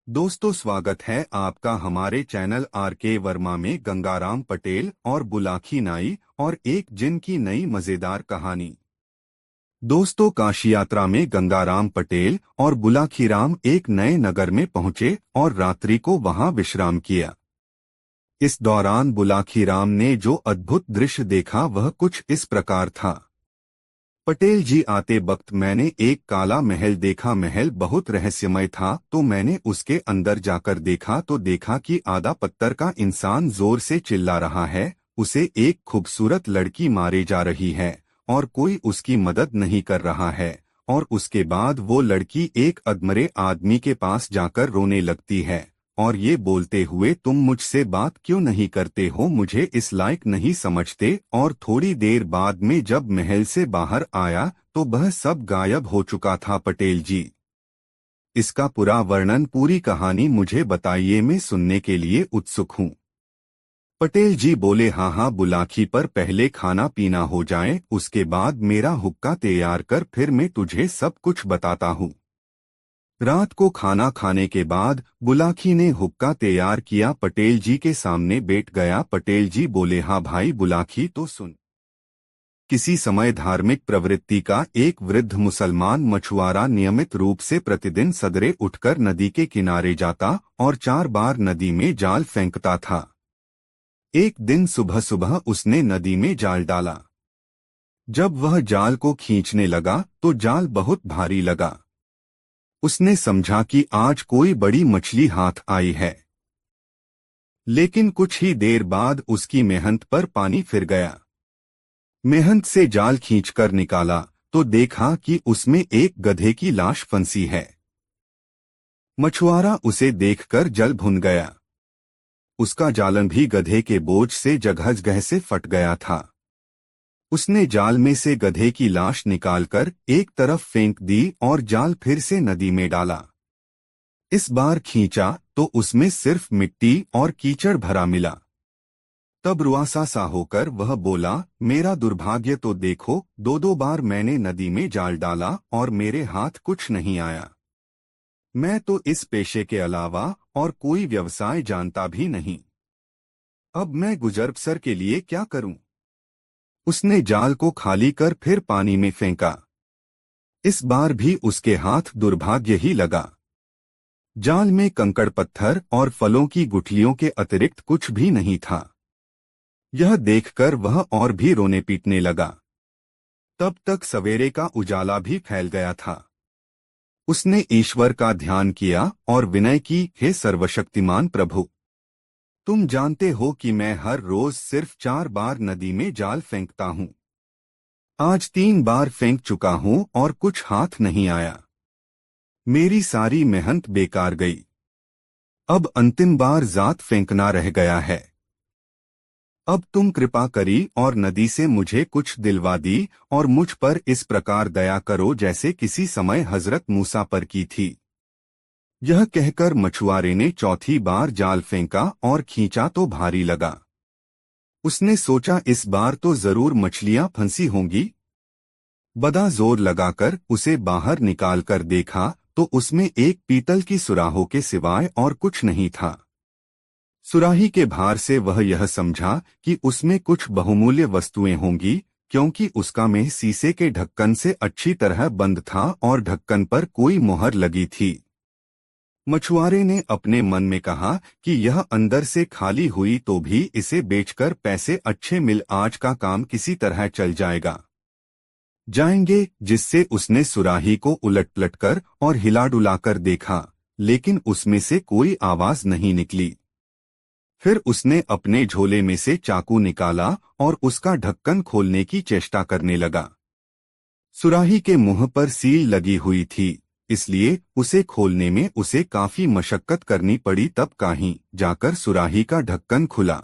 दोस्तों, स्वागत है आपका हमारे चैनल आर.के. वर्मा में गंगाराम पटेल और बुलाकी नाई और एक जिन की नई मजेदार कहानी। दोस्तों, काशी यात्रा में गंगाराम पटेल और बुलाखीराम एक नए नगर में पहुंचे और रात्रि को वहां विश्राम किया। इस दौरान बुलाखीराम ने जो अद्भुत दृश्य देखा वह कुछ इस प्रकार था। पटेल जी, आते वक्त मैंने एक काला महल देखा। महल बहुत रहस्यमय था, तो मैंने उसके अंदर जाकर देखा तो देखा कि आधा पत्थर का इंसान जोर से चिल्ला रहा है। उसे एक खूबसूरत लड़की मारे जा रही है और कोई उसकी मदद नहीं कर रहा है। और उसके बाद वो लड़की एक अधमरे आदमी के पास जाकर रोने लगती है और ये बोलते हुए, तुम मुझसे बात क्यों नहीं करते हो, मुझे इस लायक नहीं समझते। और थोड़ी देर बाद में जब महल से बाहर आया तो वह सब गायब हो चुका था। पटेल जी, इसका पूरा वर्णन, पूरी कहानी मुझे बताइए, मैं सुनने के लिए उत्सुक हूँ। पटेल जी बोले, हाँ हाँ बुलाकी, पर पहले खाना पीना हो जाए, उसके बाद मेरा हुक्का तैयार कर, फिर मैं तुझे सब कुछ बताता हूँ। रात को खाना खाने के बाद बुलाकी ने हुक्का तैयार किया, पटेल जी के सामने बैठ गया। पटेल जी बोले, हाँ भाई बुलाकी, तो सुन। किसी समय धार्मिक प्रवृत्ति का एक वृद्ध मुसलमान मछुआरा नियमित रूप से प्रतिदिन सदरे उठकर नदी के किनारे जाता और 4 बार नदी में जाल फेंकता था। एक दिन सुबह सुबह उसने नदी में जाल डाला। जब वह जाल को खींचने लगा तो जाल बहुत भारी लगा। उसने समझा कि आज कोई बड़ी मछली हाथ आई है। लेकिन कुछ ही देर बाद उसकी मेहनत पर पानी फिर गया। मेहनत से जाल खींचकर निकाला तो देखा कि उसमें एक गधे की लाश फंसी है। मछुआरा उसे देखकर जल भुन गया। उसका जालन भी गधे के बोझ से जगह से फट गया था। उसने जाल में से गधे की लाश निकालकर एक तरफ फेंक दी और जाल फिर से नदी में डाला। इस बार खींचा तो उसमें सिर्फ मिट्टी और कीचड़ भरा मिला। तब रुआसा सा होकर वह बोला, मेरा दुर्भाग्य तो देखो, 2 बार मैंने नदी में जाल डाला और मेरे हाथ कुछ नहीं आया। मैं तो इस पेशे के अलावा और कोई व्यवसाय जानता भी नहीं। अब मैं गुजर बसर के लिए क्या करूं? उसने जाल को खाली कर फिर पानी में फेंका। इस बार भी उसके हाथ दुर्भाग्य ही लगा। जाल में कंकड़ पत्थर और फलों की गुठलियों के अतिरिक्त कुछ भी नहीं था। यह देखकर वह और भी रोने पीटने लगा। तब तक सवेरे का उजाला भी फैल गया था। उसने ईश्वर का ध्यान किया और विनय की, हे सर्वशक्तिमान प्रभु, तुम जानते हो कि मैं हर रोज सिर्फ 4 बार नदी में जाल फेंकता हूँ। आज 3 बार फेंक चुका हूँ और कुछ हाथ नहीं आया। मेरी सारी मेहनत बेकार गई। अब अंतिम बार जात फेंकना रह गया है। अब तुम कृपा करी और नदी से मुझे कुछ दिलवा दी और मुझ पर इस प्रकार दया करो जैसे किसी समय हजरत मूसा पर की थी। यह कहकर मछुआरे ने चौथी बार जाल फेंका और खींचा तो भारी लगा। उसने सोचा, इस बार तो जरूर मछलियां फंसी होंगी। बड़ा जोर लगाकर उसे बाहर निकालकर देखा तो उसमें एक पीतल की सुराहों के सिवाय और कुछ नहीं था। सुराही के भार से वह यह समझा कि उसमें कुछ बहुमूल्य वस्तुएं होंगी, क्योंकि उसका मुंह शीशे के ढक्कन से अच्छी तरह बंद था और ढक्कन पर कोई मोहर लगी थी। मछुआरे ने अपने मन में कहा कि यह अंदर से खाली हुई तो भी इसे बेचकर पैसे अच्छे मिल, आज का काम किसी तरह चल जाएंगे। जिससे उसने सुराही को उलट पलट कर और हिला डुलाकर देखा, लेकिन उसमें से कोई आवाज नहीं निकली। फिर उसने अपने झोले में से चाकू निकाला और उसका ढक्कन खोलने की चेष्टा करने लगा। सुराही के मुंह पर सील लगी हुई थी, इसलिए उसे खोलने में उसे काफी मशक्कत करनी पड़ी। तब कहीं जाकर सुराही का ढक्कन खुला।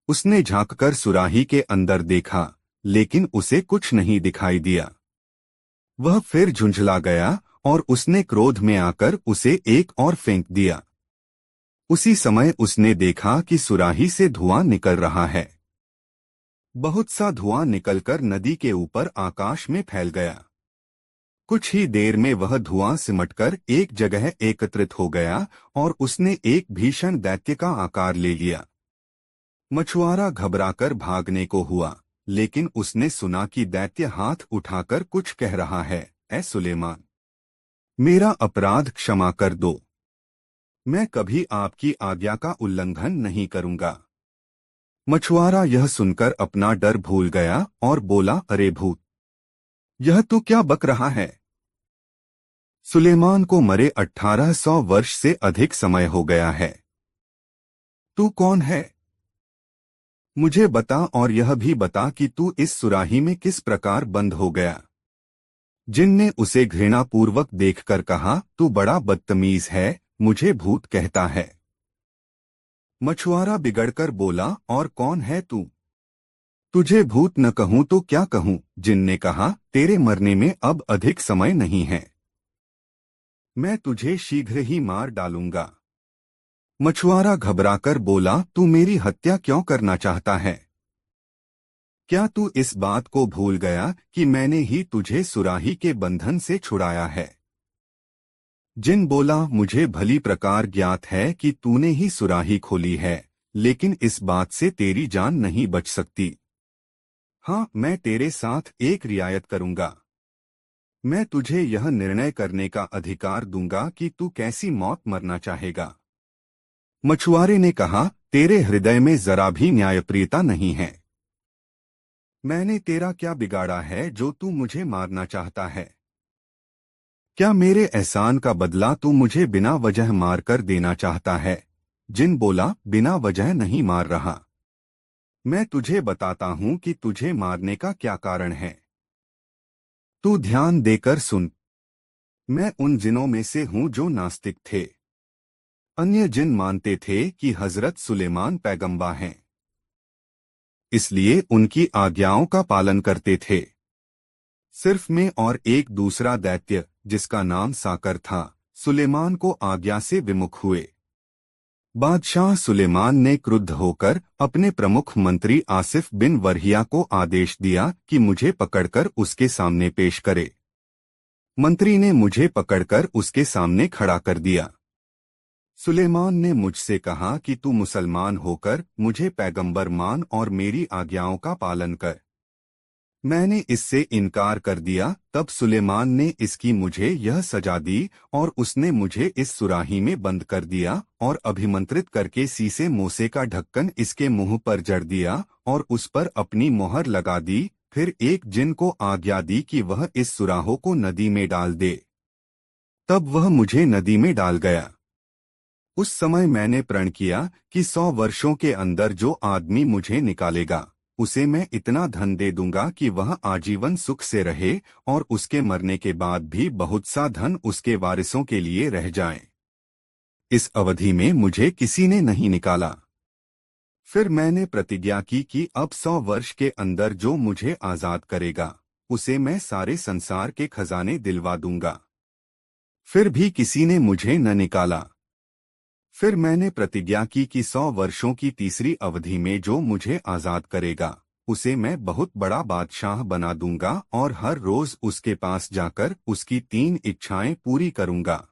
उसने झांककर सुराही के अंदर देखा, लेकिन उसे कुछ नहीं दिखाई दिया। वह फिर झुंझला गया और उसने क्रोध में आकर उसे एक और फेंक दिया। उसी समय उसने देखा कि सुराही से धुआं निकल रहा है। बहुत सा धुआं निकलकर नदी के ऊपर आकाश में फैल गया। कुछ ही देर में वह धुआं सिमटकर एक जगह एकत्रित हो गया और उसने एक भीषण दैत्य का आकार ले लिया। मछुआरा घबराकर भागने को हुआ, लेकिन उसने सुना कि दैत्य हाथ उठाकर कुछ कह रहा है। ऐ सुलेमान, मेरा अपराध क्षमा कर दो। मैं कभी आपकी आज्ञा का उल्लंघन नहीं करूंगा। मछुआरा यह सुनकर अपना डर भूल गया और बोला, अरे भूत, यह तू क्या बक रहा है? सुलेमान को मरे 1800 वर्ष से अधिक समय हो गया है। तू कौन है? मुझे बता, और यह भी बता कि तू इस सुराही में किस प्रकार बंद हो गया। जिन ने उसे घृणापूर्वक देखकर कहा, तू बड़ा बदतमीज है, मुझे भूत कहता है। मछुआरा बिगड़कर बोला, और कौन है तू? तुझे भूत न कहूं तो क्या कहूं? जिन ने कहा, तेरे मरने में अब अधिक समय नहीं है, मैं तुझे शीघ्र ही मार डालूंगा। मछुआरा घबराकर बोला, तू मेरी हत्या क्यों करना चाहता है? क्या तू इस बात को भूल गया कि मैंने ही तुझे सुराही के बंधन से छुड़ाया है? जिन बोला, मुझे भली प्रकार ज्ञात है कि तूने ही सुराही खोली है, लेकिन इस बात से तेरी जान नहीं बच सकती। हाँ, मैं तेरे साथ एक रियायत करूंगा। मैं तुझे यह निर्णय करने का अधिकार दूंगा कि तू कैसी मौत मरना चाहेगा। मछुआरे ने कहा, तेरे हृदय में जरा भी न्यायप्रियता नहीं है। मैंने तेरा क्या बिगाड़ा है जो तू मुझे मारना चाहता है? क्या मेरे एहसान का बदला तू मुझे बिना वजह मारकर देना चाहता है? जिन बोला, बिना वजह नहीं मार रहा। मैं तुझे बताता हूं कि तुझे मारने का क्या कारण है। तू ध्यान देकर सुन। मैं उन जिनों में से हूं जो नास्तिक थे। अन्य जिन मानते थे कि हजरत सुलेमान पैगंबर हैं, इसलिए उनकी आज्ञाओं का पालन करते थे। सिर्फ मैं और एक दूसरा दैत्य, जिसका नाम साकर था, सुलेमान को आज्ञा से विमुख हुए। बादशाह सुलेमान ने क्रुद्ध होकर अपने प्रमुख मंत्री आसिफ बिन वरहिया को आदेश दिया कि मुझे पकड़कर उसके सामने पेश करे। मंत्री ने मुझे पकड़कर उसके सामने खड़ा कर दिया। सुलेमान ने मुझसे कहा कि तू मुसलमान होकर मुझे पैगंबर मान और मेरी आज्ञाओं का पालन कर। मैंने इससे इनकार कर दिया। तब सुलेमान ने इसकी मुझे यह सजा दी और उसने मुझे इस सुराही में बंद कर दिया और अभिमंत्रित करके सीसे मोसे का ढक्कन इसके मुंह पर जड़ दिया और उस पर अपनी मोहर लगा दी। फिर एक जिन को आज्ञा दी कि वह इस सुराहों को नदी में डाल दे। तब वह मुझे नदी में डाल गया। उस समय मैंने प्रण किया कि 100 वर्षों के अंदर जो आदमी मुझे निकालेगा, उसे मैं इतना धन दे दूंगा कि वह आजीवन सुख से रहे और उसके मरने के बाद भी बहुत सा धन उसके वारिसों के लिए रह जाए। इस अवधि में मुझे किसी ने नहीं निकाला। फिर मैंने प्रतिज्ञा की कि अब 100 वर्ष के अंदर जो मुझे आजाद करेगा, उसे मैं सारे संसार के खजाने दिलवा दूंगा। फिर भी किसी ने मुझे न निकाला। फिर मैंने प्रतिज्ञा की कि 100 वर्षों की तीसरी अवधि में जो मुझे आजाद करेगा, उसे मैं बहुत बड़ा बादशाह बना दूंगा और हर रोज उसके पास जाकर उसकी 3 इच्छाएं पूरी करूंगा।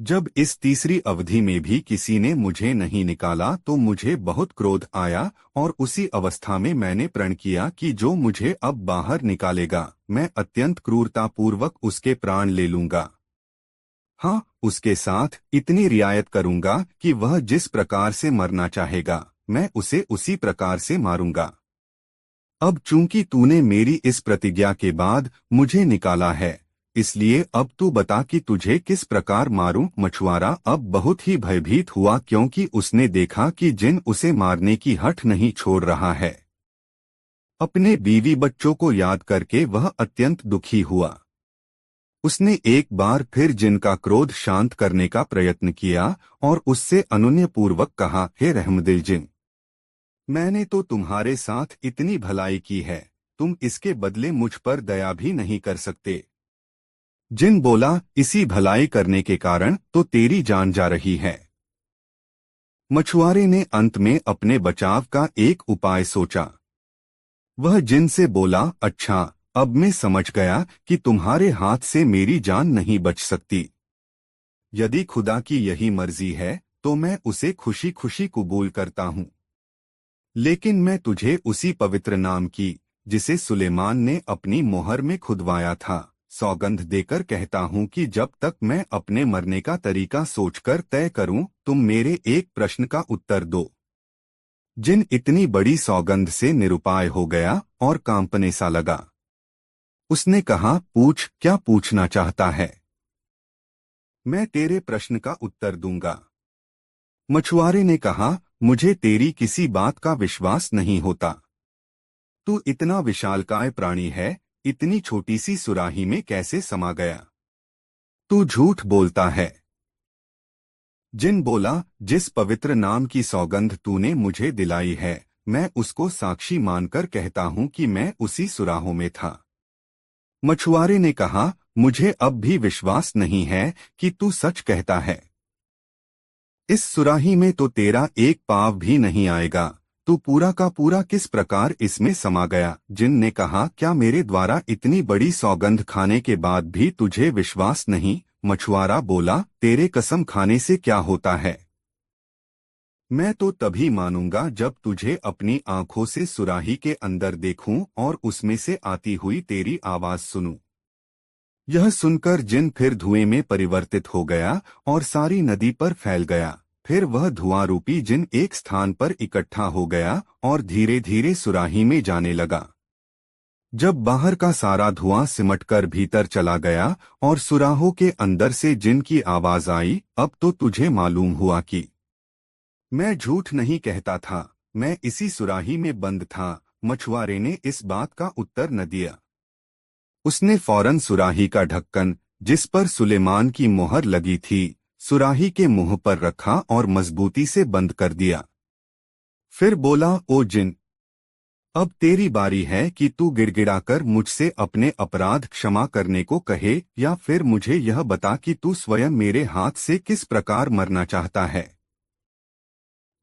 जब इस तीसरी अवधि में भी किसी ने मुझे नहीं निकाला तो मुझे बहुत क्रोध आया और उसी अवस्था में मैंने प्रण किया कि जो मुझे अब बाहर निकालेगा, मैं अत्यंत क्रूरतापूर्वक उसके प्राण ले लूंगा। हाँ, उसके साथ इतनी रियायत करूंगा कि वह जिस प्रकार से मरना चाहेगा, मैं उसे उसी प्रकार से मारूंगा। अब चूंकि तूने मेरी इस प्रतिज्ञा के बाद मुझे निकाला है, इसलिए अब तू बता कि तुझे किस प्रकार मारूं। मछुआरा अब बहुत ही भयभीत हुआ, क्योंकि उसने देखा कि जिन उसे मारने की हठ नहीं छोड़ रहा है। अपने बीवी बच्चों को याद करके वह अत्यंत दुखी हुआ। उसने एक बार फिर जिन का क्रोध शांत करने का प्रयत्न किया और उससे अनुनयपूर्वक कहा, हे रहमदिल जिन, मैंने तो तुम्हारे साथ इतनी भलाई की है, तुम इसके बदले मुझ पर दया भी नहीं कर सकते। जिन बोला, इसी भलाई करने के कारण तो तेरी जान जा रही है। मछुआरे ने अंत में अपने बचाव का एक उपाय सोचा। वह जिन से बोला, अच्छा, अब मैं समझ गया कि तुम्हारे हाथ से मेरी जान नहीं बच सकती। यदि खुदा की यही मर्जी है तो मैं उसे खुशी खुशी कबूल करता हूँ। लेकिन मैं तुझे उसी पवित्र नाम की, जिसे सुलेमान ने अपनी मोहर में खुदवाया था, सौगंध देकर कहता हूँ कि जब तक मैं अपने मरने का तरीका सोचकर तय करूँ, तुम मेरे एक प्रश्न का उत्तर दो। जिन इतनी बड़ी सौगंध से निरुपाय हो गया और कांपने सा लगा। उसने कहा, पूछ, क्या पूछना चाहता है? मैं तेरे प्रश्न का उत्तर दूंगा। मछुआरे ने कहा, मुझे तेरी किसी बात का विश्वास नहीं होता। तू इतना विशालकाय प्राणी है, इतनी छोटी सी सुराही में कैसे समा गया? तू झूठ बोलता है। जिन बोला, जिस पवित्र नाम की सौगंध तूने मुझे दिलाई है, मैं उसको साक्षी मानकर कहता हूँ कि मैं उसी सुराहों में था। मछुआरे ने कहा, मुझे अब भी विश्वास नहीं है कि तू सच कहता है। इस सुराही में तो तेरा एक पाँव भी नहीं आएगा। तू पूरा का पूरा किस प्रकार इसमें समा गया? जिन ने कहा, क्या मेरे द्वारा इतनी बड़ी सौगंध खाने के बाद भी तुझे विश्वास नहीं? मछुआरा बोला, तेरे कसम खाने से क्या होता है? मैं तो तभी मानूंगा जब तुझे अपनी आंखों से सुराही के अंदर देखूं और उसमें से आती हुई तेरी आवाज सुनूं। यह सुनकर जिन फिर धुएं में परिवर्तित हो गया और सारी नदी पर फैल गया। फिर वह धुआं रूपी जिन एक स्थान पर इकट्ठा हो गया और धीरे धीरे सुराही में जाने लगा। जब बाहर का सारा धुआं सिमटकर भीतर चला गया और सुराहों के अंदर से जिन की आवाज आई, अब तो तुझे मालूम हुआ कि मैं झूठ नहीं कहता था, मैं इसी सुराही में बंद था। मछुआरे ने इस बात का उत्तर न दिया। उसने फौरन सुराही का ढक्कन, जिस पर सुलेमान की मोहर लगी थी, सुराही के मुंह पर रखा और मजबूती से बंद कर दिया। फिर बोला, ओ जिन, अब तेरी बारी है कि तू गिड़गिड़ाकर मुझसे अपने अपराध क्षमा करने को कहे, या फिर मुझे यह बता कि तू स्वयं मेरे हाथ से किस प्रकार मरना चाहता है।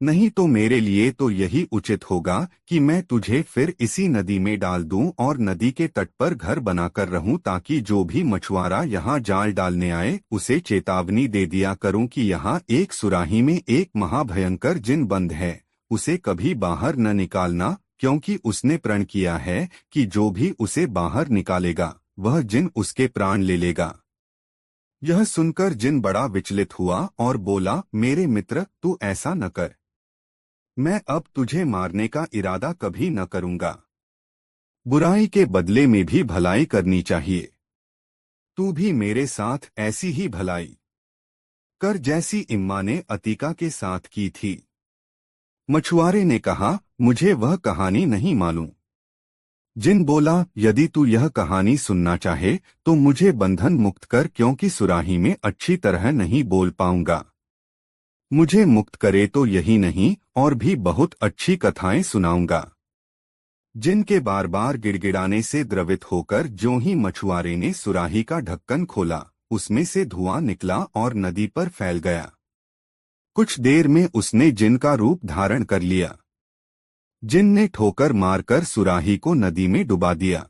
नहीं तो मेरे लिए तो यही उचित होगा कि मैं तुझे फिर इसी नदी में डाल दूं और नदी के तट पर घर बनाकर रहूं, ताकि जो भी मछुआरा यहाँ जाल डालने आए उसे चेतावनी दे दिया करूं कि यहाँ एक सुराही में एक महाभयंकर जिन बंद है, उसे कभी बाहर न निकालना, क्योंकि उसने प्रण किया है कि जो भी उसे बाहर निकालेगा वह जिन उसके प्राण ले लेगा। यह सुनकर जिन बड़ा विचलित हुआ और बोला, मेरे मित्र, तू ऐसा न कर। मैं अब तुझे मारने का इरादा कभी न करूंगा। बुराई के बदले में भी भलाई करनी चाहिए। तू भी मेरे साथ ऐसी ही भलाई कर जैसी इम्मा ने अतीका के साथ की थी। मछुआरे ने कहा, मुझे वह कहानी नहीं मालूम। जिन बोला, यदि तू यह कहानी सुनना चाहे तो मुझे बंधन मुक्त कर, क्योंकि सुराही में अच्छी तरह नहीं बोल पाऊंगा। मुझे मुक्त करे तो यही नहीं, और भी बहुत अच्छी कथाएं सुनाऊंगा। जिन के बार बार गिड़गिड़ाने से द्रवित होकर ज्यों ही मछुआरे ने सुराही का ढक्कन खोला, उसमें से धुआं निकला और नदी पर फैल गया। कुछ देर में उसने जिन का रूप धारण कर लिया। जिन ने ठोकर मारकर सुराही को नदी में डुबा दिया।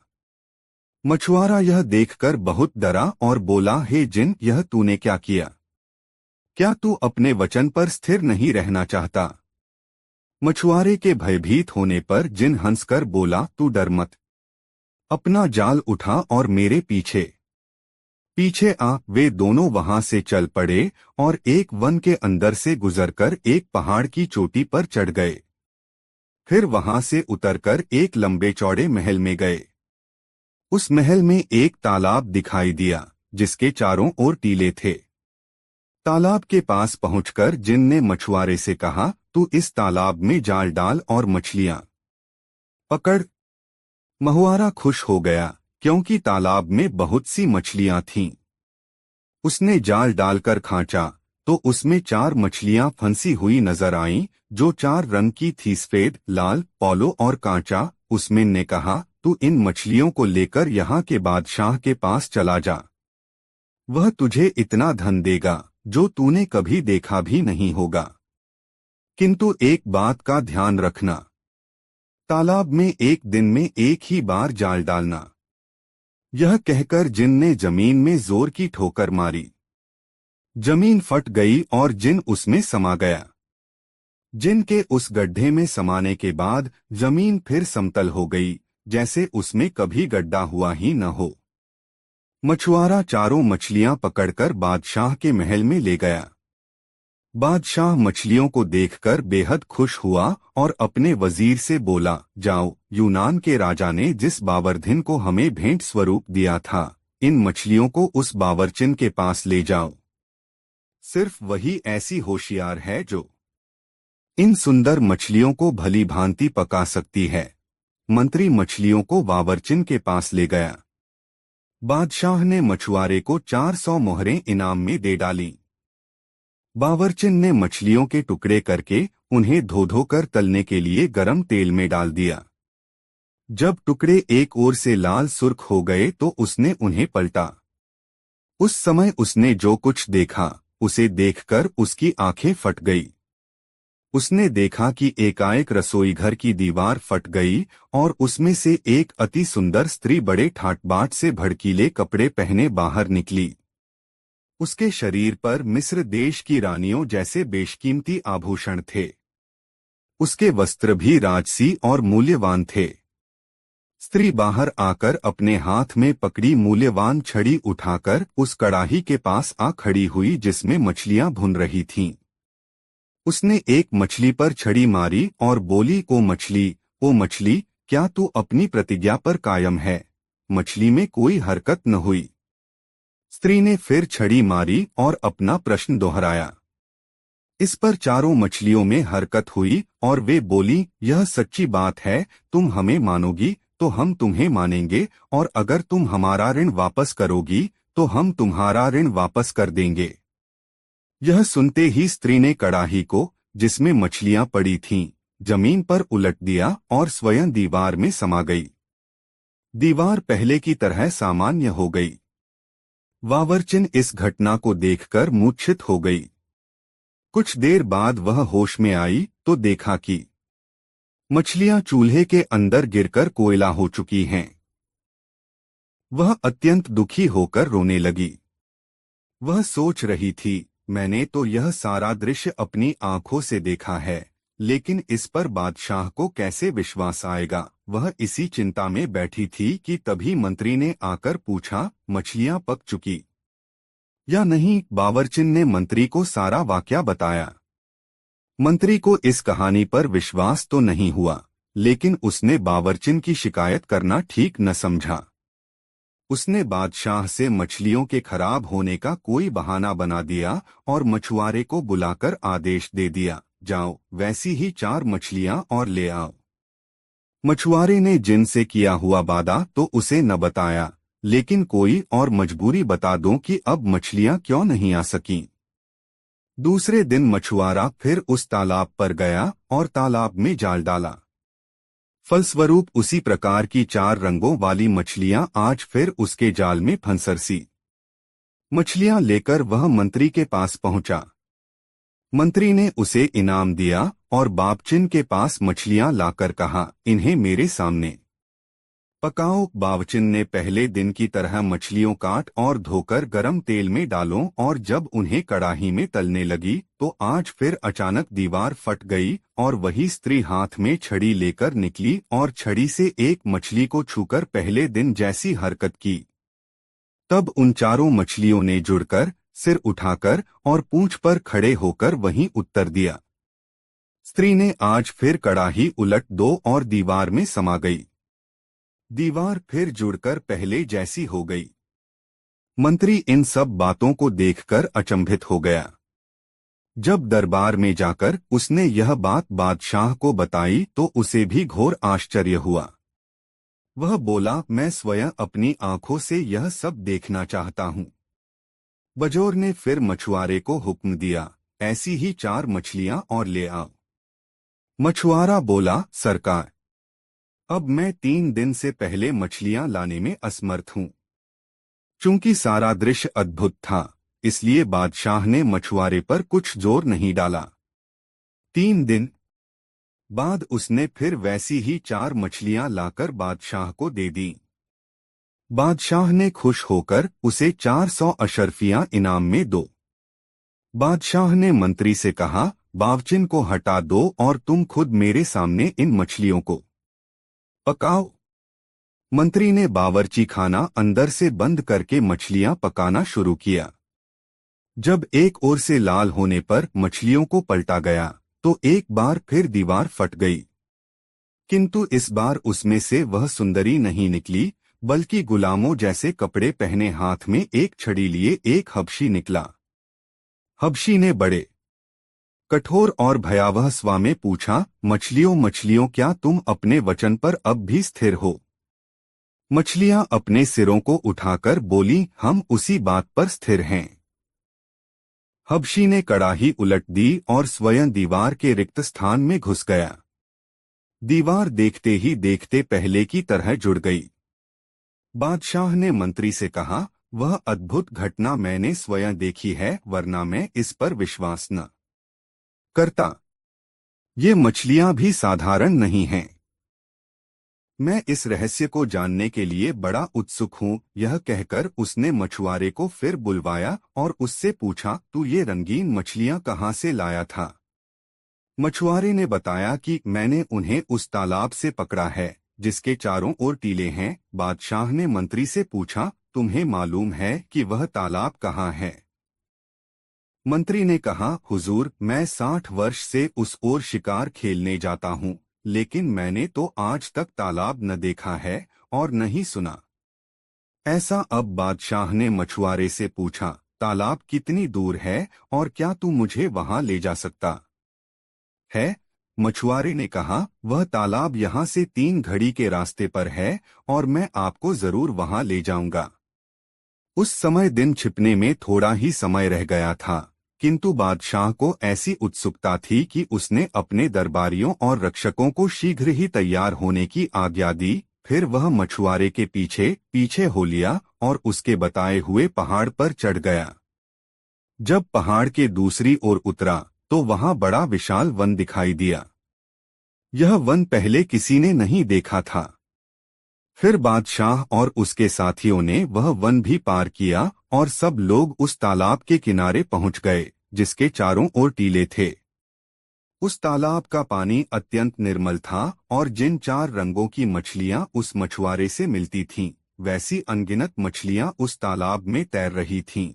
मछुआरा यह देखकर बहुत डरा और बोला, हे जिन, यह तूने क्या किया? क्या तू अपने वचन पर स्थिर नहीं रहना चाहता? मछुआरे के भयभीत होने पर जिन हंसकर बोला, तू डर मत। अपना जाल उठा और मेरे पीछे पीछे आ। वे दोनों वहां से चल पड़े और एक वन के अंदर से गुजरकर एक पहाड़ की चोटी पर चढ़ गए। फिर वहां से उतरकर एक लंबे चौड़े महल में गए। उस महल में एक तालाब दिखाई दिया, जिसके चारों ओर टीले थे। तालाब के पास पहुंचकर जिन ने मछुआरे से कहा, तू इस तालाब में जाल डाल और मछलियां पकड़। महुआरा खुश हो गया, क्योंकि तालाब में बहुत सी मछलियां थीं। उसने जाल डालकर खांचा तो उसमें 4 मछलियां फंसी हुई नजर आईं, जो 4 रंग की थी, सफेद, लाल, पोलो और कांचा। उसमें ने कहा, तू इन मछलियों को लेकर यहाँ के बादशाह के पास चला जा। वह तुझे इतना धन देगा जो तूने कभी देखा भी नहीं होगा। किंतु एक बात का ध्यान रखना, तालाब में एक दिन में एक ही बार जाल डालना। यह कहकर जिन ने जमीन में जोर की ठोकर मारी। जमीन फट गई और जिन उसमें समा गया। जिन के उस गड्ढे में समाने के बाद जमीन फिर समतल हो गई, जैसे उसमें कभी गड्ढा हुआ ही न हो। मछुआरा चारों मछलियां पकड़कर बादशाह के महल में ले गया। बादशाह मछलियों को देखकर बेहद खुश हुआ और अपने वजीर से बोला, जाओ, यूनान के राजा ने जिस बावर्धिन को हमें भेंट स्वरूप दिया था, इन मछलियों को उस बावर्चिन के पास ले जाओ। सिर्फ वही ऐसी होशियार है जो इन सुंदर मछलियों को भली भांति पका सकती है। मंत्री मछलियों को बावर्चिन के पास ले गया। बादशाह ने मछुआरे को 400 मोहरें इनाम में दे डाली। बावर्चिन ने मछलियों के टुकड़े करके उन्हें धो धो कर तलने के लिए गरम तेल में डाल दिया। जब टुकड़े एक ओर से लाल सुर्ख हो गए तो उसने उन्हें पलटा। उस समय उसने जो कुछ देखा, उसे देखकर उसकी आंखें फट गई। उसने देखा कि एकाएक रसोई घर की दीवार फट गई और उसमें से एक अति सुंदर स्त्री बड़े ठाट-बाट से भड़कीले कपड़े पहने बाहर निकली। उसके शरीर पर मिस्र देश की रानियों जैसे बेशकीमती आभूषण थे। उसके वस्त्र भी राजसी और मूल्यवान थे। स्त्री बाहर आकर अपने हाथ में पकड़ी मूल्यवान छड़ी उठाकर उस कड़ाही के पास आ खड़ी हुई जिसमें मछलियां भुन रही थीं। उसने एक मछली पर छड़ी मारी और बोली, ओ मछली, क्या तू अपनी प्रतिज्ञा पर कायम है? मछली में कोई हरकत न हुई। स्त्री ने फिर छड़ी मारी और अपना प्रश्न दोहराया। इस पर चारों मछलियों में हरकत हुई और वे बोली, यह सच्ची बात है, तुम हमें मानोगी तो हम तुम्हें मानेंगे, और अगर तुम हमारा ऋण वापस करोगी तो हम तुम्हारा ऋण वापस कर देंगे। यह सुनते ही स्त्री ने कड़ाही को, जिसमें मछलियां पड़ी थीं, जमीन पर उलट दिया और स्वयं दीवार में समा गई। दीवार पहले की तरह सामान्य हो गई। बावर्चिन इस घटना को देखकर मूर्छित हो गई। कुछ देर बाद वह होश में आई तो देखा कि मछलियां चूल्हे के अंदर गिरकर कोयला हो चुकी हैं। वह अत्यंत दुखी होकर रोने लगी। वह सोच रही थी, मैंने तो यह सारा दृश्य अपनी आंखों से देखा है, लेकिन इस पर बादशाह को कैसे विश्वास आएगा। वह इसी चिंता में बैठी थी कि तभी मंत्री ने आकर पूछा, मछलियां पक चुकी या नहीं? बावर्चिन ने मंत्री को सारा वाकया बताया। मंत्री को इस कहानी पर विश्वास तो नहीं हुआ, लेकिन उसने बावर्चिन की शिकायत करना ठीक न समझा। उसने बादशाह से मछलियों के खराब होने का कोई बहाना बना दिया और मछुआरे को बुलाकर आदेश दे दिया, जाओ, वैसी ही 4 मछलियां और ले आओ। मछुआरे ने जिनसे किया हुआ वादा तो उसे न बताया, लेकिन कोई और मजबूरी बता दूं कि अब मछलियां क्यों नहीं आ सकीं। दूसरे दिन मछुआरा फिर उस तालाब पर गया और तालाब में जाल डाला। फलस्वरूप उसी प्रकार की 4 रंगों वाली मछलियां आज फिर उसके जाल में फंसरसी। मछलियां लेकर वह मंत्री के पास पहुंचा। मंत्री ने उसे इनाम दिया और बावर्चिन के पास मछलियां लाकर कहा, इन्हें मेरे सामने पकाओ। बावर्चिन ने पहले दिन की तरह मछलियों काट और धोकर गरम तेल में डालो और जब उन्हें कड़ाही में तलने लगी तो आज फिर अचानक दीवार फट गई और वही स्त्री हाथ में छड़ी लेकर निकली और छड़ी से एक मछली को छूकर पहले दिन जैसी हरकत की। तब उन 4 मछलियों ने जुड़कर, सिर उठाकर और पूंछ पर खड़े होकर वहीं उत्तर दिया। स्त्री ने आज फिर कड़ाही उलट दो और दीवार में समा गई। दीवार फिर जुड़कर पहले जैसी हो गई। मंत्री इन सब बातों को देखकर अचंभित हो गया। जब दरबार में जाकर उसने यह बात बादशाह को बताई तो उसे भी घोर आश्चर्य हुआ। वह बोला, मैं स्वयं अपनी आंखों से यह सब देखना चाहता हूँ। बजोर ने फिर मछुआरे को हुक्म दिया, ऐसी ही 4 मछलियां और ले आओ। मछुआरा बोला, सरकार, अब मैं 3 दिन से पहले मछलियां लाने में असमर्थ हूं। चूंकि सारा दृश्य अद्भुत था, इसलिए बादशाह ने मछुआरे पर कुछ जोर नहीं डाला। 3 दिन बाद उसने फिर वैसी ही 4 मछलियां लाकर बादशाह को दे दी। बादशाह ने खुश होकर उसे 400 अशर्फियां इनाम में दो। बादशाह ने मंत्री से कहा, बावचिन को हटा दो और तुम खुद मेरे सामने इन मछलियों को पकाओ। मंत्री ने बावर्ची खाना अंदर से बंद करके मछलियां पकाना शुरू किया। जब एक ओर से लाल होने पर मछलियों को पलटा गया तो एक बार फिर दीवार फट गई, किंतु इस बार उसमें से वह सुंदरी नहीं निकली, बल्कि गुलामों जैसे कपड़े पहने हाथ में एक छड़ी लिए एक हबशी निकला। हबशी ने बड़े कठोर और भयावह स्वर में पूछा, मछलियों मछलियों, क्या तुम अपने वचन पर अब भी स्थिर हो? मछलियां अपने सिरों को उठाकर बोली, हम उसी बात पर स्थिर हैं। हबशी ने कड़ाही उलट दी और स्वयं दीवार के रिक्त स्थान में घुस गया। दीवार देखते ही देखते पहले की तरह जुड़ गई। बादशाह ने मंत्री से कहा, वह अद्भुत घटना मैंने स्वयं देखी है, वरना मैं इस पर विश्वास न करता। ये मछलियां भी साधारण नहीं हैं। मैं इस रहस्य को जानने के लिए बड़ा उत्सुक हूँ। यह कहकर उसने मछुआरे को फिर बुलवाया और उससे पूछा, तू ये रंगीन मछलियां कहाँ से लाया था? मछुआरे ने बताया कि मैंने उन्हें उस तालाब से पकड़ा है जिसके चारों ओर टीले हैं। बादशाह ने मंत्री से पूछा, तुम्हें मालूम है कि वह तालाब कहाँ है? मंत्री ने कहा, हुजूर, मैं 60 वर्ष से उस ओर शिकार खेलने जाता हूँ, लेकिन मैंने तो आज तक तालाब न देखा है और न ही सुना। ऐसा अब बादशाह ने मछुआरे से पूछा, तालाब कितनी दूर है और क्या तू मुझे वहां ले जा सकता है? मछुआरे ने कहा, वह तालाब यहाँ से 3 घड़ी के रास्ते पर है और मैं आपको जरूर वहां ले जाऊंगा। उस समय दिन छिपने में थोड़ा ही समय रह गया था, किंतु बादशाह को ऐसी उत्सुकता थी कि उसने अपने दरबारियों और रक्षकों को शीघ्र ही तैयार होने की आज्ञा दी। फिर वह मछुआरे के पीछे पीछे हो लिया और उसके बताए हुए पहाड़ पर चढ़ गया। जब पहाड़ के दूसरी ओर उतरा तो वहां बड़ा विशाल वन दिखाई दिया। यह वन पहले किसी ने नहीं देखा था। फिर बादशाह और उसके साथियों ने वह वन भी पार किया और सब लोग उस तालाब के किनारे पहुंच गए जिसके चारों ओर टीले थे। उस तालाब का पानी अत्यंत निर्मल था और जिन 4 रंगों की मछलियां उस मछुआरे से मिलती थीं, वैसी अनगिनत मछलियां उस तालाब में तैर रही थीं।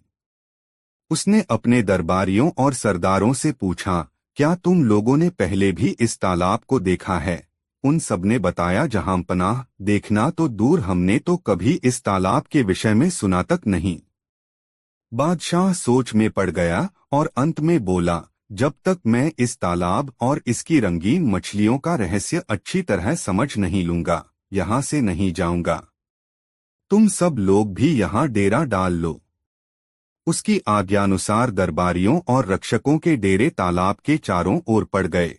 उसने अपने दरबारियों और सरदारों से पूछा, क्या तुम लोगों ने पहले भी इस तालाब को देखा है? उन सबने बताया, जहांपनाह, देखना तो दूर, हमने तो कभी इस तालाब के विषय में सुना तक नहीं। बादशाह सोच में पड़ गया और अंत में बोला, जब तक मैं इस तालाब और इसकी रंगीन मछलियों का रहस्य अच्छी तरह समझ नहीं लूंगा, यहाँ से नहीं जाऊंगा। तुम सब लोग भी यहाँ डेरा डाल लो। उसकी आज्ञानुसार दरबारियों और रक्षकों के डेरे तालाब के चारों ओर पड़ गए।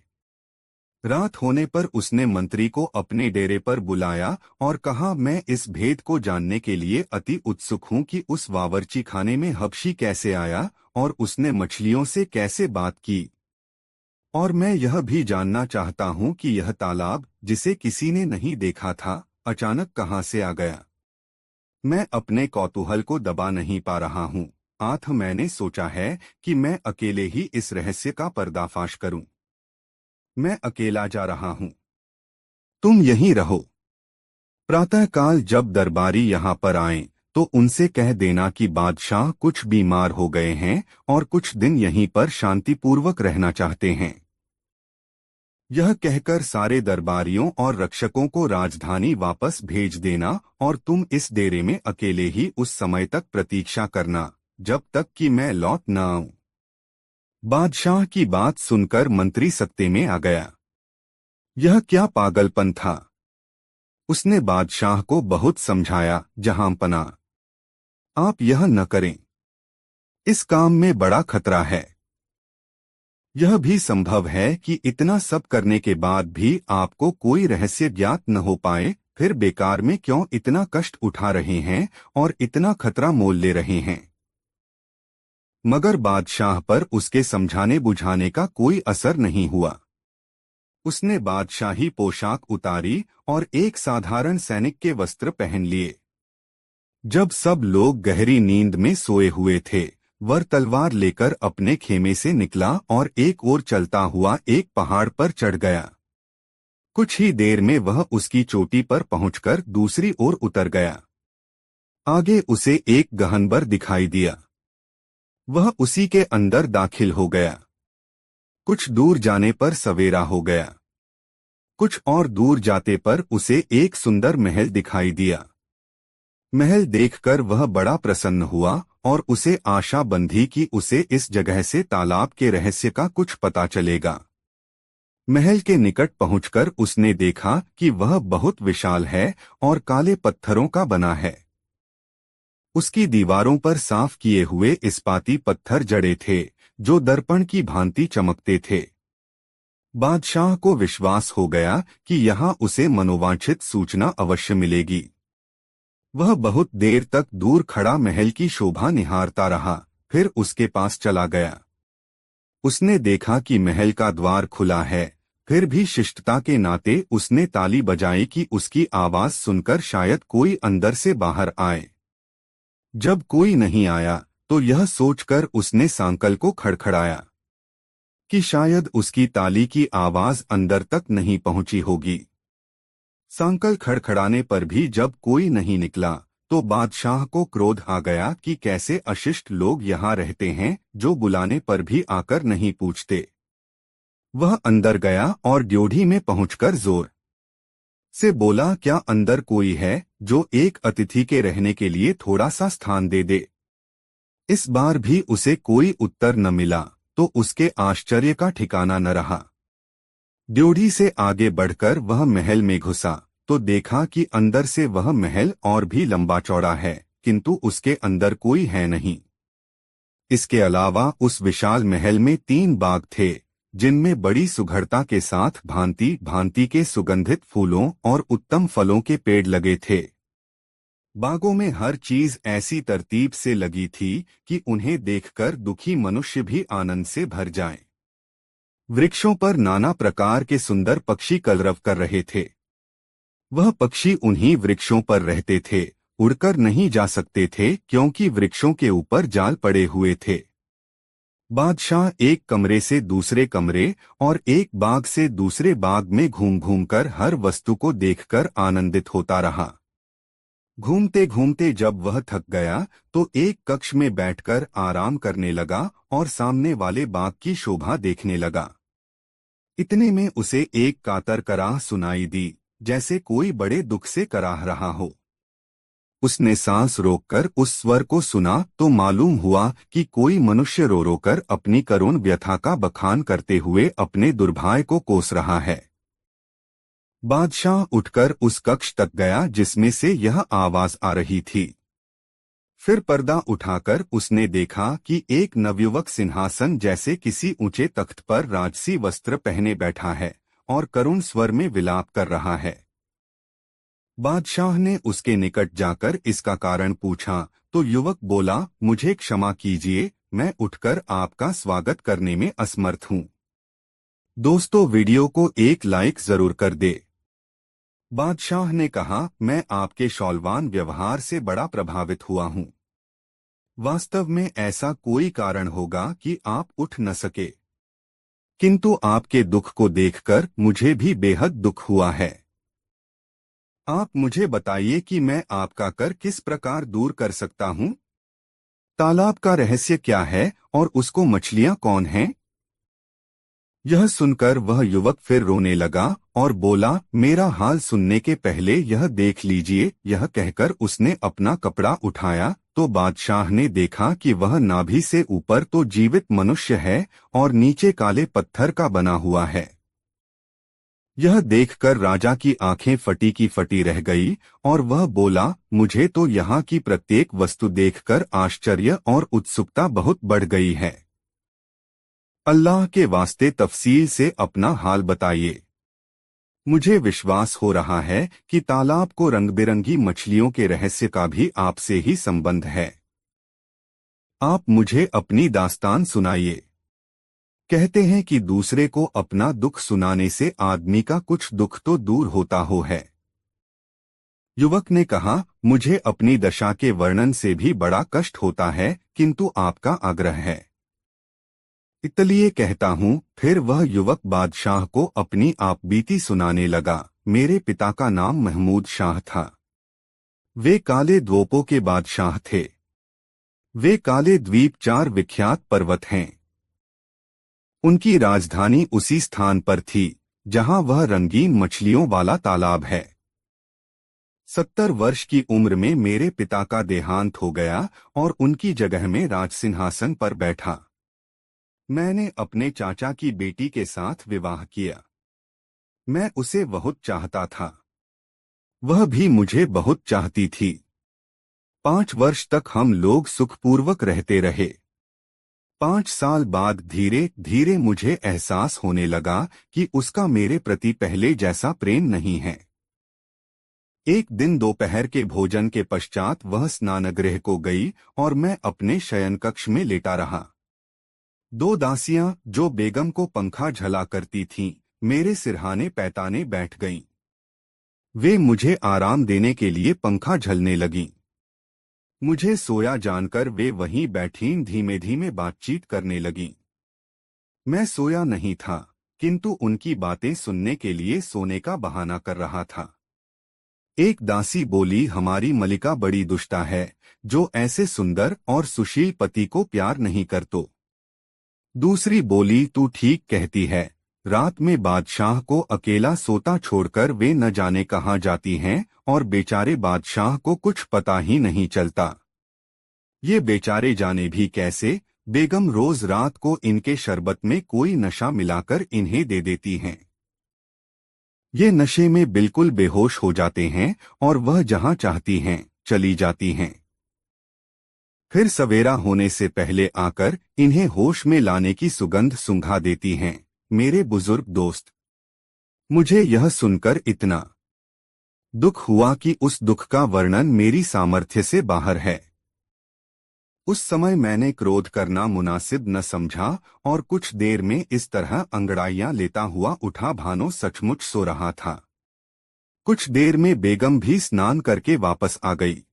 रात होने पर उसने मंत्री को अपने डेरे पर बुलाया और कहा, मैं इस भेद को जानने के लिए अति उत्सुक हूँ कि उस बावर्ची खाने में हबशी कैसे आया और उसने मछलियों से कैसे बात की। और मैं यह भी जानना चाहता हूँ कि यह तालाब, जिसे किसी ने नहीं देखा था, अचानक कहाँ से आ गया। मैं अपने कौतूहल को दबा नहीं पा रहा हूँ। मैंने सोचा है कि मैं अकेले ही इस रहस्य का पर्दाफाश करूं। मैं अकेला जा रहा हूं, तुम यहीं रहो। प्रातःकाल जब दरबारी यहाँ पर आएं, तो उनसे कह देना कि बादशाह कुछ बीमार हो गए हैं और कुछ दिन यहीं पर शांतिपूर्वक रहना चाहते हैं। यह कहकर सारे दरबारियों और रक्षकों को राजधानी वापस भेज देना और तुम इस डेरे में अकेले ही उस समय तक प्रतीक्षा करना जब तक कि मैं लौट न आऊं। बादशाह की बात सुनकर मंत्री सत्ते में आ गया। यह क्या पागलपन था। उसने बादशाह को बहुत समझाया, जहांपना, आप यह न करें। इस काम में बड़ा खतरा है। यह भी संभव है कि इतना सब करने के बाद भी आपको कोई रहस्य ज्ञात न हो पाए। फिर बेकार में क्यों इतना कष्ट उठा रहे हैं और इतना खतरा मोल ले रहे हैं। मगर बादशाह पर उसके समझाने बुझाने का कोई असर नहीं हुआ। उसने बादशाही पोशाक उतारी और एक साधारण सैनिक के वस्त्र पहन लिए। जब सब लोग गहरी नींद में सोए हुए थे, वह तलवार लेकर अपने खेमे से निकला और एक ओर चलता हुआ एक पहाड़ पर चढ़ गया। कुछ ही देर में वह उसकी चोटी पर पहुंचकर दूसरी ओर उतर गया। आगे उसे एक गहनवर दिखाई दिया। वह उसी के अंदर दाखिल हो गया। कुछ दूर जाने पर सवेरा हो गया। कुछ और दूर जाते पर उसे एक सुंदर महल दिखाई दिया। महल देखकर वह बड़ा प्रसन्न हुआ और उसे आशा बंधी कि उसे इस जगह से तालाब के रहस्य का कुछ पता चलेगा। महल के निकट पहुंचकर उसने देखा कि वह बहुत विशाल है और काले पत्थरों का बना है। उसकी दीवारों पर साफ किए हुए इस्पाती पत्थर जड़े थे, जो दर्पण की भांति चमकते थे। बादशाह को विश्वास हो गया कि यहाँ उसे मनोवांछित सूचना अवश्य मिलेगी। वह बहुत देर तक दूर खड़ा महल की शोभा निहारता रहा, फिर उसके पास चला गया। उसने देखा कि महल का द्वार खुला है, फिर भी शिष्टता के नाते उसने ताली बजाई कि उसकी आवाज सुनकर शायद कोई अंदर से बाहर आए। जब कोई नहीं आया तो यह सोचकर उसने सांकल को खड़खड़ाया कि शायद उसकी ताली की आवाज अंदर तक नहीं पहुंची होगी। सांकल खड़खड़ाने पर भी जब कोई नहीं निकला तो बादशाह को क्रोध आ गया कि कैसे अशिष्ट लोग यहाँ रहते हैं, जो बुलाने पर भी आकर नहीं पूछते। वह अंदर गया और ड्योढ़ी में पहुंचकर जोर से बोला, क्या अंदर कोई है जो एक अतिथि के रहने के लिए थोड़ा सा स्थान दे दे। इस बार भी उसे कोई उत्तर न मिला तो उसके आश्चर्य का ठिकाना न रहा। ड्योढ़ी से आगे बढ़कर वह महल में घुसा तो देखा कि अंदर से वह महल और भी लंबा चौड़ा है, किंतु उसके अंदर कोई है नहीं। इसके अलावा उस विशाल महल में 3 बाग थे, जिनमें बड़ी सुघड़ता के साथ भांति भांति के सुगंधित फूलों और उत्तम फलों के पेड़ लगे थे। बागों में हर चीज ऐसी तरतीब से लगी थी कि उन्हें देखकर दुखी मनुष्य भी आनंद से भर जाएं। वृक्षों पर नाना प्रकार के सुंदर पक्षी कलरव कर रहे थे। वह पक्षी उन्हीं वृक्षों पर रहते थे, उड़कर नहीं जा सकते थे क्योंकि वृक्षों के ऊपर जाल पड़े हुए थे। बादशाह एक कमरे से दूसरे कमरे और एक बाग से दूसरे बाग में घूम घूमकर हर वस्तु को देखकर आनंदित होता रहा। घूमते घूमते जब वह थक गया तो एक कक्ष में बैठकर आराम करने लगा और सामने वाले बाग की शोभा देखने लगा। इतने में उसे एक कातर कराह सुनाई दी, जैसे कोई बड़े दुख से कराह रहा हो। उसने सांस रोककर उस स्वर को सुना तो मालूम हुआ कि कोई मनुष्य रो रोकर अपनी करुण व्यथा का बखान करते हुए अपने दुर्भाग्य को कोस रहा है। बादशाह उठकर उस कक्ष तक गया जिसमें से यह आवाज आ रही थी। फिर पर्दा उठाकर उसने देखा कि एक नवयुवक सिंहासन जैसे किसी ऊंचे तख्त पर राजसी वस्त्र पहने बैठा है और करुण स्वर में विलाप कर रहा है। बादशाह ने उसके निकट जाकर इसका कारण पूछा तो युवक बोला, मुझे क्षमा कीजिए, मैं उठकर आपका स्वागत करने में असमर्थ हूँ। दोस्तों, वीडियो को एक लाइक जरूर कर दे। बादशाह ने कहा, मैं आपके शौलवान व्यवहार से बड़ा प्रभावित हुआ हूँ। वास्तव में ऐसा कोई कारण होगा कि आप उठ न सके, किंतु आपके दुख को देखकर मुझे भी बेहद दुख हुआ है। आप मुझे बताइए कि मैं आपका कर किस प्रकार दूर कर सकता हूँ। तालाब का रहस्य क्या है और उसको मछलियाँ कौन हैं? यह सुनकर वह युवक फिर रोने लगा और बोला, मेरा हाल सुनने के पहले यह देख लीजिए। यह कहकर उसने अपना कपड़ा उठाया तो बादशाह ने देखा कि वह नाभि से ऊपर तो जीवित मनुष्य है और नीचे काले पत्थर का बना हुआ है। यह देखकर राजा की आंखें फटी की फटी रह गई और वह बोला, मुझे तो यहाँ की प्रत्येक वस्तु देखकर आश्चर्य और उत्सुकता बहुत बढ़ गई है। अल्लाह के वास्ते तफसील से अपना हाल बताइए। मुझे विश्वास हो रहा है कि तालाब को रंग बिरंगी मछलियों के रहस्य का भी आपसे ही संबंध है। आप मुझे अपनी दास्तान सुनाइए। कहते हैं कि दूसरे को अपना दुख सुनाने से आदमी का कुछ दुख तो दूर होता हो है। युवक ने कहा, मुझे अपनी दशा के वर्णन से भी बड़ा कष्ट होता है, किंतु आपका आग्रह है इसलिए कहता हूँ। फिर वह युवक बादशाह को अपनी आप बीती सुनाने लगा। मेरे पिता का नाम महमूद शाह था। वे काले द्वीपों के बादशाह थे। वे काले द्वीप 4 विख्यात पर्वत हैं। उनकी राजधानी उसी स्थान पर थी जहां वह रंगीन मछलियों वाला तालाब है। 70 वर्ष की उम्र में मेरे पिता का देहांत हो गया और उनकी जगह में राजसिंहासन पर बैठा। मैंने अपने चाचा की बेटी के साथ विवाह किया। मैं उसे बहुत चाहता था, वह भी मुझे बहुत चाहती थी। 5 वर्ष तक हम लोग सुखपूर्वक रहते रहे। 5 साल बाद धीरे धीरे मुझे एहसास होने लगा कि उसका मेरे प्रति पहले जैसा प्रेम नहीं है। एक दिन दोपहर के भोजन के पश्चात वह स्नानगृह को गई और मैं अपने शयनकक्ष में लेटा रहा। 2 दासियां जो बेगम को पंखा झला करती थीं, मेरे सिरहाने पैताने बैठ गईं। वे मुझे आराम देने के लिए पंखा झलने लगीं। मुझे सोया जानकर वे वहीं बैठीं धीमे धीमे बातचीत करने लगीं। मैं सोया नहीं था, किंतु उनकी बातें सुनने के लिए सोने का बहाना कर रहा था। एक दासी बोली, हमारी मलिका बड़ी दुष्टा है, जो ऐसे सुंदर और सुशील पति को प्यार नहीं करतो। दूसरी बोली, तू ठीक कहती है, रात में बादशाह को अकेला सोता छोड़कर वे न जाने कहाँ जाती हैं और बेचारे बादशाह को कुछ पता ही नहीं चलता। ये बेचारे जाने भी कैसे, बेगम रोज रात को इनके शरबत में कोई नशा मिलाकर इन्हें दे देती हैं। ये नशे में बिल्कुल बेहोश हो जाते हैं और वह जहां चाहती हैं चली जाती हैं। फिर सवेरा होने से पहले आकर इन्हें होश में लाने की सुगंध सूंघा देती हैं। मेरे बुजुर्ग दोस्त, मुझे यह सुनकर इतना दुख हुआ कि उस दुख का वर्णन मेरी सामर्थ्य से बाहर है। उस समय मैंने क्रोध करना मुनासिब न समझा और कुछ देर में इस तरह अंगड़ाइयां लेता हुआ उठा भानो सचमुच सो रहा था। कुछ देर में बेगम भी स्नान करके वापस आ गई।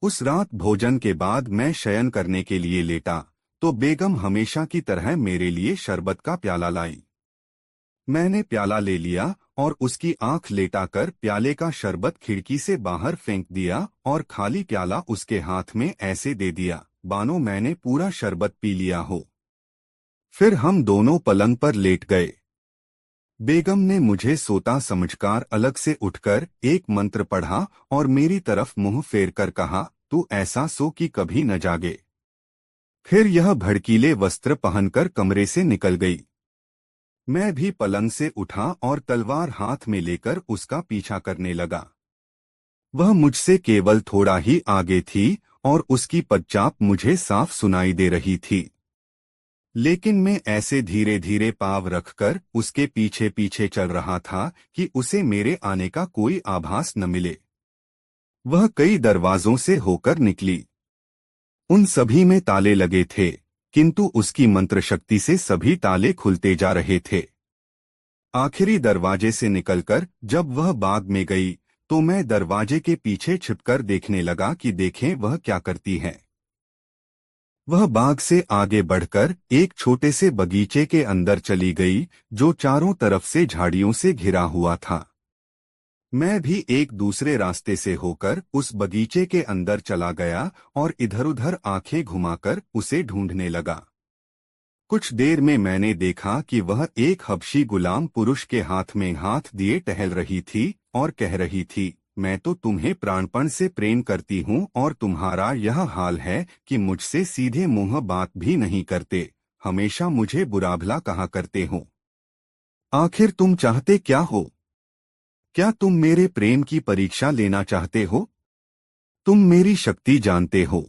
उस रात भोजन के बाद मैं शयन करने के लिए लेटा तो बेगम हमेशा की तरह मेरे लिए शरबत का प्याला लाई। मैंने प्याला ले लिया और उसकी आंख लेटाकर प्याले का शरबत खिड़की से बाहर फेंक दिया और खाली प्याला उसके हाथ में ऐसे दे दिया बानो मैंने पूरा शरबत पी लिया हो। फिर हम दोनों पलंग पर लेट गए। बेगम ने मुझे सोता समझकर अलग से उठकर एक मंत्र पढ़ा और मेरी तरफ मुंह फेरकर कहा, तू ऐसा सो कि कभी न जागे। फिर यह भड़कीले वस्त्र पहनकर कमरे से निकल गई। मैं भी पलंग से उठा और तलवार हाथ में लेकर उसका पीछा करने लगा। वह मुझसे केवल थोड़ा ही आगे थी और उसकी पदचाप मुझे साफ सुनाई दे रही थी। लेकिन मैं ऐसे धीरे धीरे पाँव रखकर उसके पीछे पीछे चल रहा था कि उसे मेरे आने का कोई आभास न मिले। वह कई दरवाजों से होकर निकली। उन सभी में ताले लगे थे, किंतु उसकी मंत्र शक्ति से सभी ताले खुलते जा रहे थे। आखिरी दरवाजे से निकलकर जब वह बाग में गई तो मैं दरवाजे के पीछे छिपकर देखने लगा कि देखें वह क्या करती है। वह बाग से आगे बढ़कर एक छोटे से बगीचे के अंदर चली गई जो चारों तरफ से झाड़ियों से घिरा हुआ था। मैं भी एक दूसरे रास्ते से होकर उस बगीचे के अंदर चला गया और इधर-उधर आंखें घुमाकर उसे ढूंढने लगा। कुछ देर में मैंने देखा कि वह एक हबशी गुलाम पुरुष के हाथ में हाथ दिए टहल रही थी और कह रही थी, मैं तो तुम्हें प्राणपण से प्रेम करती हूँ और तुम्हारा यह हाल है कि मुझसे सीधे मुंह बात भी नहीं करते, हमेशा मुझे बुरा भला कहा करते हो। आखिर तुम चाहते क्या हो? क्या तुम मेरे प्रेम की परीक्षा लेना चाहते हो? तुम मेरी शक्ति जानते हो।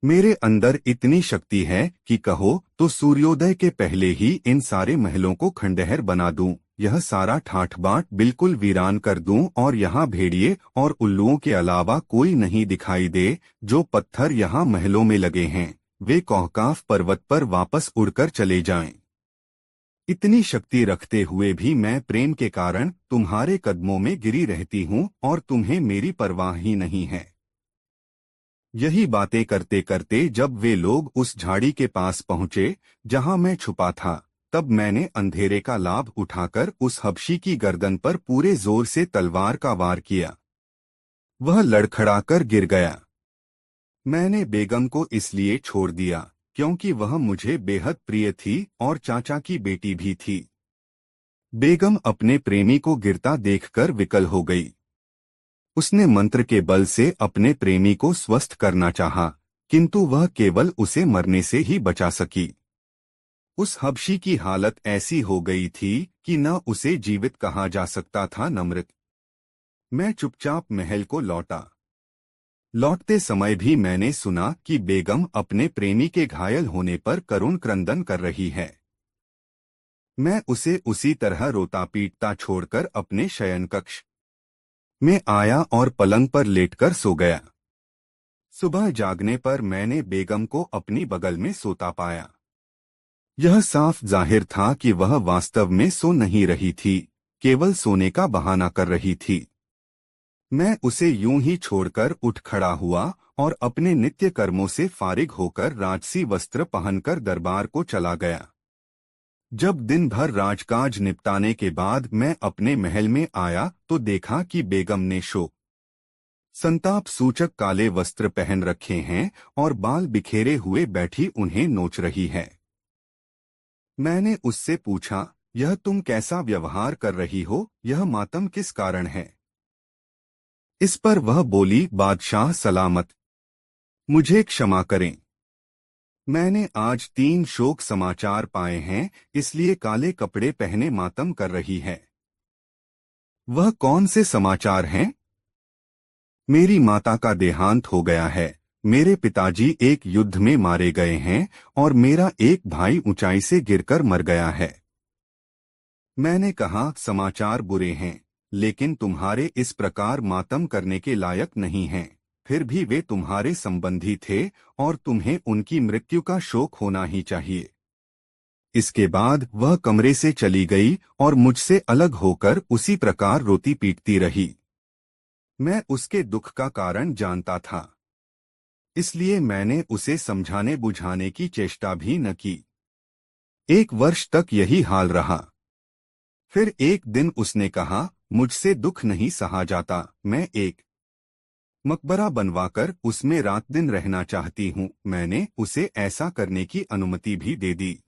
मेरे अंदर इतनी शक्ति है कि कहो तो सूर्योदय के पहले ही इन सारे महलों को खंडहर बना दूं, यह सारा ठाठ बाट बिल्कुल वीरान कर दूं और यहाँ भेड़िए और उल्लुओं के अलावा कोई नहीं दिखाई दे। जो पत्थर यहाँ महलों में लगे हैं वे कौहकाफ पर्वत पर वापस उड़कर चले जाएं। इतनी शक्ति रखते हुए भी मैं प्रेम के कारण तुम्हारे कदमों में गिरी रहती हूँ और तुम्हें मेरी परवाह ही नहीं है। यही बातें करते करते जब वे लोग उस झाड़ी के पास पहुंचे जहां मैं छुपा था, तब मैंने अंधेरे का लाभ उठाकर उस हबशी की गर्दन पर पूरे जोर से तलवार का वार किया। वह लड़खड़ाकर गिर गया। मैंने बेगम को इसलिए छोड़ दिया क्योंकि वह मुझे बेहद प्रिय थी और चाचा की बेटी भी थी। बेगम अपने प्रेमी को गिरता देखकर विकल हो गई। उसने मंत्र के बल से अपने प्रेमी को स्वस्थ करना चाहा, किंतु वह केवल उसे मरने से ही बचा सकी। उस हबशी की हालत ऐसी हो गई थी कि न उसे जीवित कहा जा सकता था न मृत। मैं चुपचाप महल को लौटा। लौटते समय भी मैंने सुना कि बेगम अपने प्रेमी के घायल होने पर करुण क्रंदन कर रही है। मैं उसे उसी तरह रोता पीटता छोड़कर अपने शयन कक्ष में आया और पलंग पर लेटकर सो गया। सुबह जागने पर मैंने बेगम को अपनी बगल में सोता पाया। यह साफ जाहिर था कि वह वास्तव में सो नहीं रही थी, केवल सोने का बहाना कर रही थी। मैं उसे यूं ही छोड़कर उठ खड़ा हुआ और अपने नित्य कर्मों से फारिग होकर राजसी वस्त्र पहनकर दरबार को चला गया। जब दिन भर राजकाज निपटाने के बाद मैं अपने महल में आया तो देखा कि बेगम ने शोक संताप सूचक काले वस्त्र पहन रखे हैं और बाल बिखेरे हुए बैठी उन्हें नोच रही है। मैंने उससे पूछा, यह तुम कैसा व्यवहार कर रही हो, यह मातम किस कारण है? इस पर वह बोली, बादशाह सलामत, मुझे क्षमा करें। मैंने आज 3 शोक समाचार पाए हैं, इसलिए काले कपड़े पहने मातम कर रही है। वह कौन से समाचार हैं? मेरी माता का देहांत हो गया है, मेरे पिताजी एक युद्ध में मारे गए हैं और मेरा एक भाई ऊंचाई से गिरकर मर गया है। मैंने कहा, समाचार बुरे हैं, लेकिन तुम्हारे इस प्रकार मातम करने के लायक नहीं हैं। फिर भी वे तुम्हारे संबंधी थे और तुम्हें उनकी मृत्यु का शोक होना ही चाहिए। इसके बाद वह कमरे से चली गई और मुझसे अलग होकर उसी प्रकार रोती पीटती रही। मैं उसके दुख का कारण जानता था, इसलिए मैंने उसे समझाने बुझाने की चेष्टा भी न की। 1 वर्ष तक यही हाल रहा। फिर एक दिन उसने कहा, मुझसे दुख नहीं सहा जाता, मैं एक मकबरा बनवाकर उसमें रात दिन रहना चाहती हूँ। मैंने उसे ऐसा करने की अनुमति भी दे दी।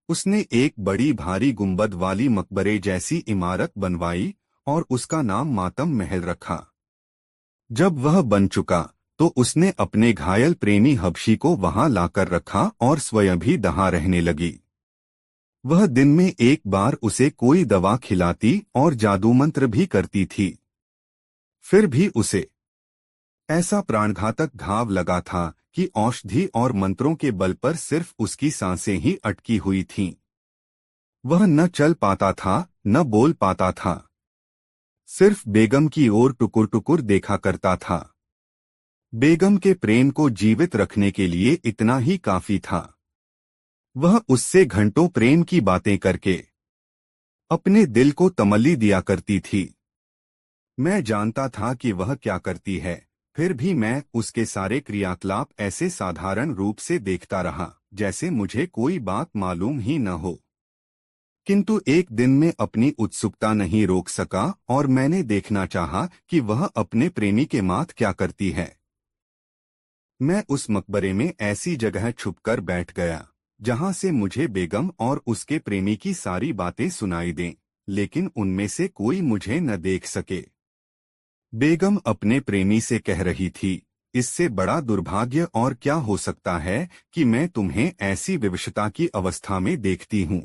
उसने एक बड़ी भारी गुंबद वाली मकबरे जैसी इमारत बनवाई और उसका नाम मातम महल रखा। जब वह बन चुका तो उसने अपने घायल प्रेमी हबशी को वहां लाकर रखा और स्वयं भी दहा रहने लगी। वह दिन में एक बार उसे कोई दवा खिलाती और जादू मंत्र भी करती थी। फिर भी उसे ऐसा प्राणघातक घाव लगा था कि औषधि और मंत्रों के बल पर सिर्फ उसकी सांसें ही अटकी हुई थीं। वह न चल पाता था, न बोल पाता था, सिर्फ बेगम की ओर टुकुर टुकुर देखा करता था। बेगम के प्रेम को जीवित रखने के लिए इतना ही काफी था। वह उससे घंटों प्रेम की बातें करके अपने दिल को तमल्ली दिया करती थी। मैं जानता था कि वह क्या करती है, फिर भी मैं उसके सारे क्रियाकलाप ऐसे साधारण रूप से देखता रहा जैसे मुझे कोई बात मालूम ही न हो। किंतु एक दिन में अपनी उत्सुकता नहीं रोक सका और मैंने देखना चाहा कि वह अपने प्रेमी के माथ क्या करती है। मैं उस मकबरे में ऐसी जगह छुपकर बैठ गया जहां से मुझे बेगम और उसके प्रेमी की सारी बातें सुनाई दें, लेकिन उनमें से कोई मुझे न देख सके। बेगम अपने प्रेमी से कह रही थी, इससे बड़ा दुर्भाग्य और क्या हो सकता है कि मैं तुम्हें ऐसी विवशता की अवस्था में देखती हूँ।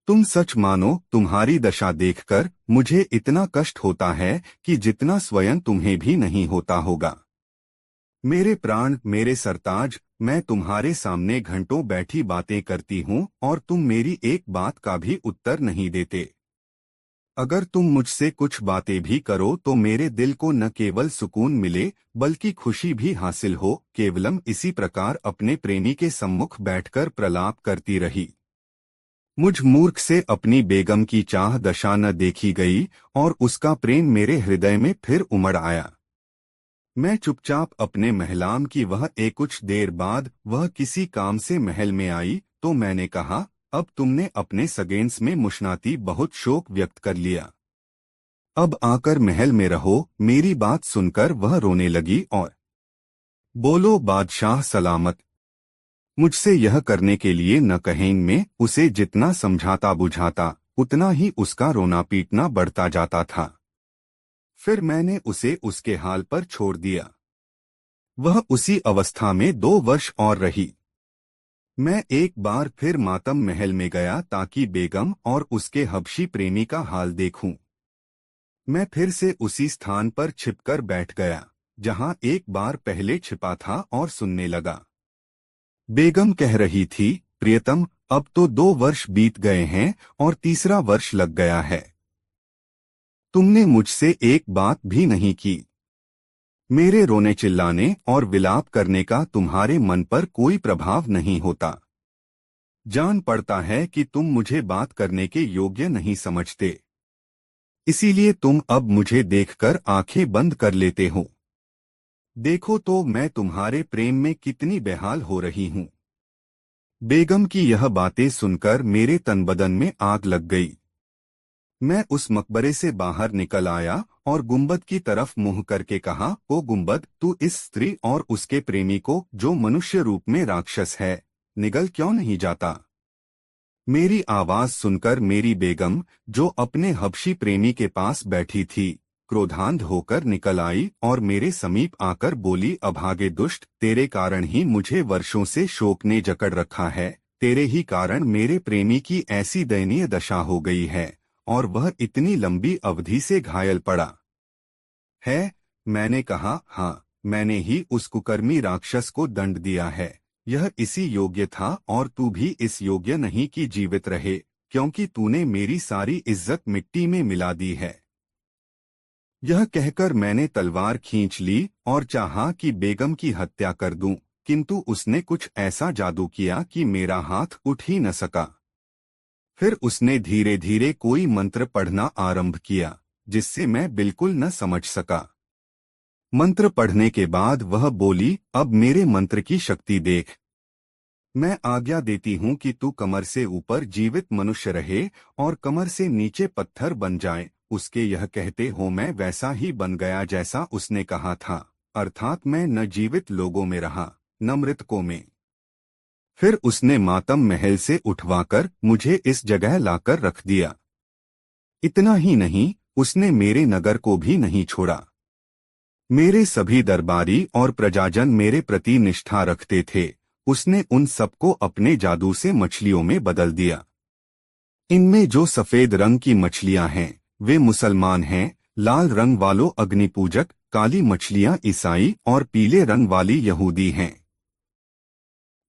तुम सच मानो, तुम्हारी दशा देखकर मुझे इतना कष्ट होता है कि जितना स्वयं तुम्हें भी नहीं होता होगा। मेरे प्राण, मेरे सरताज, मैं तुम्हारे सामने घंटों बैठी बातें करती हूँ और तुम मेरी एक बात का भी उत्तर नहीं देते। अगर तुम मुझसे कुछ बातें भी करो तो मेरे दिल को न केवल सुकून मिले बल्कि खुशी भी हासिल हो। केवलम इसी प्रकार अपने प्रेमी के सम्मुख बैठकर प्रलाप करती रही। मुझ मूर्ख से अपनी बेगम की चाह दशा न देखी गई और उसका प्रेम मेरे हृदय में फिर उमड़ आया। मैं चुपचाप अपने महलाम की वह एक कुछ देर बाद वह किसी काम से महल में आई तो मैंने कहा, अब तुमने अपने सगेंस में मुशनाती बहुत शोक व्यक्त कर लिया, अब आकर महल में रहो। मेरी बात सुनकर वह रोने लगी और बोलो बादशाह सलामत। मुझसे यह करने के लिए न कहें। में उसे जितना समझाता बुझाता उतना ही उसका रोना पीटना बढ़ता जाता था। फिर मैंने उसे उसके हाल पर छोड़ दिया। वह उसी अवस्था में 2 वर्ष और रही। मैं एक बार फिर मातम महल में गया ताकि बेगम और उसके हबशी प्रेमी का हाल देखूं। मैं फिर से उसी स्थान पर छिपकर बैठ गया जहां एक बार पहले छिपा था और सुनने लगा। बेगम कह रही थी, प्रियतम, अब तो 2 वर्ष बीत गए हैं और तीसरा वर्ष लग गया है। तुमने मुझसे एक बात भी नहीं की। मेरे रोने चिल्लाने और विलाप करने का तुम्हारे मन पर कोई प्रभाव नहीं होता। जान पड़ता है कि तुम मुझे बात करने के योग्य नहीं समझते, इसीलिए तुम अब मुझे देखकर आंखें बंद कर लेते हो। देखो तो मैं तुम्हारे प्रेम में कितनी बेहाल हो रही हूँ। बेगम की यह बातें सुनकर मेरे तन बदन में आग लग गई। मैं उस मकबरे से बाहर निकल आया और गुंबद की तरफ मुंह करके कहा, ओ गुंबद, तू इस स्त्री और उसके प्रेमी को, जो मनुष्य रूप में राक्षस है, निगल क्यों नहीं जाता? मेरी आवाज सुनकर मेरी बेगम, जो अपने हबशी प्रेमी के पास बैठी थी, क्रोधांध होकर निकल आई और मेरे समीप आकर बोली, अभागे दुष्ट, तेरे कारण ही मुझे वर्षों से शोक ने जकड़ रखा है। तेरे ही कारण मेरे प्रेमी की ऐसी दयनीय दशा हो गई है और वह इतनी लंबी अवधि से घायल पड़ा है। मैंने कहा, हाँ, मैंने ही उस कुकर्मी राक्षस को दंड दिया है। यह इसी योग्य था और तू भी इस योग्य नहीं कि जीवित रहे, क्योंकि तूने मेरी सारी इज्जत मिट्टी में मिला दी है। यह कहकर मैंने तलवार खींच ली और चाहा कि बेगम की हत्या कर दूं, किंतु उसने कुछ ऐसा जादू किया कि मेरा हाथ उठ ही न सका। फिर उसने धीरे धीरे कोई मंत्र पढ़ना आरंभ किया, जिससे मैं बिल्कुल न समझ सका। मंत्र पढ़ने के बाद वह बोली, अब मेरे मंत्र की शक्ति देख। मैं आज्ञा देती हूँ कि तू कमर से ऊपर जीवित मनुष्य रहे और कमर से नीचे पत्थर बन जाए। उसके यह कहते हो मैं वैसा ही बन गया जैसा उसने कहा था, अर्थात मैं न जीवित लोगों में रहा न मृतकों में। फिर उसने मातम महल से उठवाकर मुझे इस जगह लाकर रख दिया। इतना ही नहीं, उसने मेरे नगर को भी नहीं छोड़ा। मेरे सभी दरबारी और प्रजाजन मेरे प्रति निष्ठा रखते थे। उसने उन सबको अपने जादू से मछलियों में बदल दिया। इनमें जो सफेद रंग की मछलियां हैं वे मुसलमान हैं, लाल रंग वालों अग्निपूजक, काली मछलियां ईसाई और पीले रंग वाली यहूदी हैं।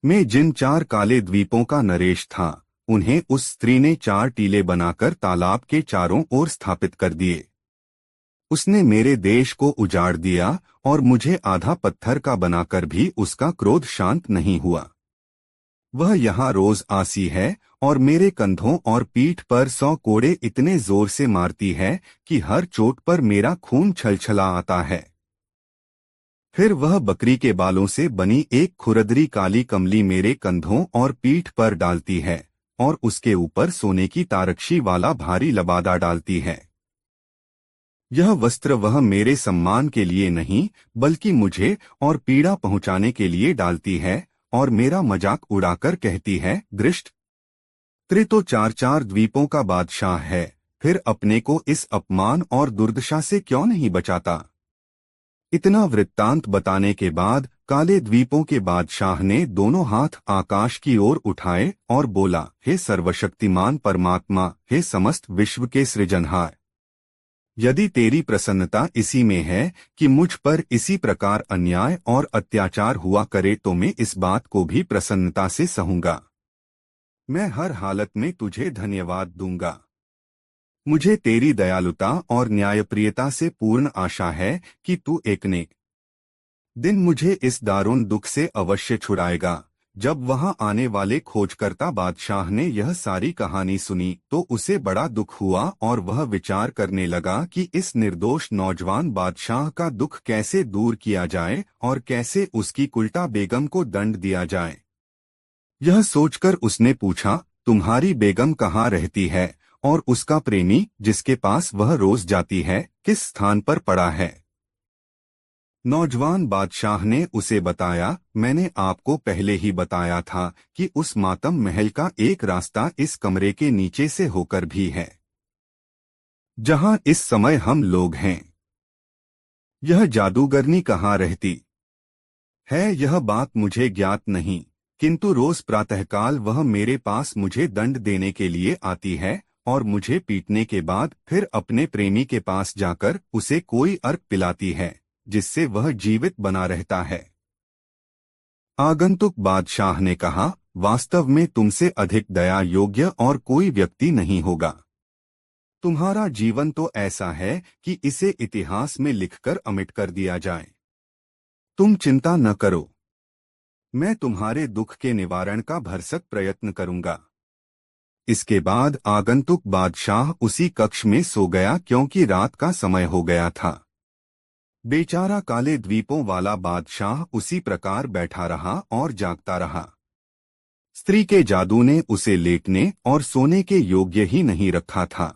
मैं जिन 4 काले द्वीपों का नरेश था, उन्हें उस स्त्री ने 4 टीले बनाकर तालाब के चारों ओर स्थापित कर दिए। उसने मेरे देश को उजाड़ दिया और मुझे आधा पत्थर का बनाकर भी उसका क्रोध शांत नहीं हुआ। वह यहाँ रोज आसी है और मेरे कंधों और पीठ पर 100 कोड़े इतने जोर से मारती है कि हर चोट पर मेरा खून छलछला आता है। फिर वह बकरी के बालों से बनी एक खुरदरी काली कमली मेरे कंधों और पीठ पर डालती है और उसके ऊपर सोने की तारकशी वाला भारी लबादा डालती है। यह वस्त्र वह मेरे सम्मान के लिए नहीं बल्कि मुझे और पीड़ा पहुंचाने के लिए डालती है और मेरा मजाक उड़ाकर कहती है, दृष्ट, त्रि तो 4 द्वीपों का बादशाह है, फिर अपने को इस अपमान और दुर्दशा से क्यों नहीं बचाता? इतना वृत्तांत बताने के बाद काले द्वीपों के बादशाह ने दोनों हाथ आकाश की ओर उठाए और बोला, हे सर्वशक्तिमान परमात्मा, हे समस्त विश्व के सृजनहार, यदि तेरी प्रसन्नता इसी में है कि मुझ पर इसी प्रकार अन्याय और अत्याचार हुआ करे तो मैं इस बात को भी प्रसन्नता से सहूंगा। मैं हर हालत में तुझे धन्यवाद दूंगा। मुझे तेरी दयालुता और न्यायप्रियता से पूर्ण आशा है कि तू एक ने दिन मुझे इस दारुण दुख से अवश्य छुड़ाएगा, जब वहां आने वाले खोजकर्ता बादशाह ने यह सारी कहानी सुनी तो उसे बड़ा दुख हुआ और वह विचार करने लगा कि इस निर्दोष नौजवान बादशाह का दुख कैसे दूर किया जाए और कैसे उसकी कुल्टा बेगम को दंड दिया जाए। यह सोचकर उसने पूछा, तुम्हारी बेगम कहाँ रहती है और उसका प्रेमी जिसके पास वह रोज जाती है किस स्थान पर पड़ा है? नौजवान बादशाह ने उसे बताया, मैंने आपको पहले ही बताया था कि उस मातम महल का एक रास्ता इस कमरे के नीचे से होकर भी है, जहां इस समय हम लोग हैं। यह जादूगरनी कहाँ रहती है यह बात मुझे ज्ञात नहीं, किंतु रोज प्रातःकाल वह मेरे पास मुझे दंड देने के लिए आती है और मुझे पीटने के बाद फिर अपने प्रेमी के पास जाकर उसे कोई अर्क पिलाती है जिससे वह जीवित बना रहता है। आगंतुक बादशाह ने कहा, वास्तव में तुमसे अधिक दया योग्य और कोई व्यक्ति नहीं होगा। तुम्हारा जीवन तो ऐसा है कि इसे इतिहास में लिखकर अमिट कर दिया जाए। तुम चिंता न करो, मैं तुम्हारे दुख के निवारण का भरसक प्रयत्न करूंगा। इसके बाद आगंतुक बादशाह उसी कक्ष में सो गया क्योंकि रात का समय हो गया था। बेचारा काले द्वीपों वाला बादशाह उसी प्रकार बैठा रहा और जागता रहा। स्त्री के जादू ने उसे लेटने और सोने के योग्य ही नहीं रखा था।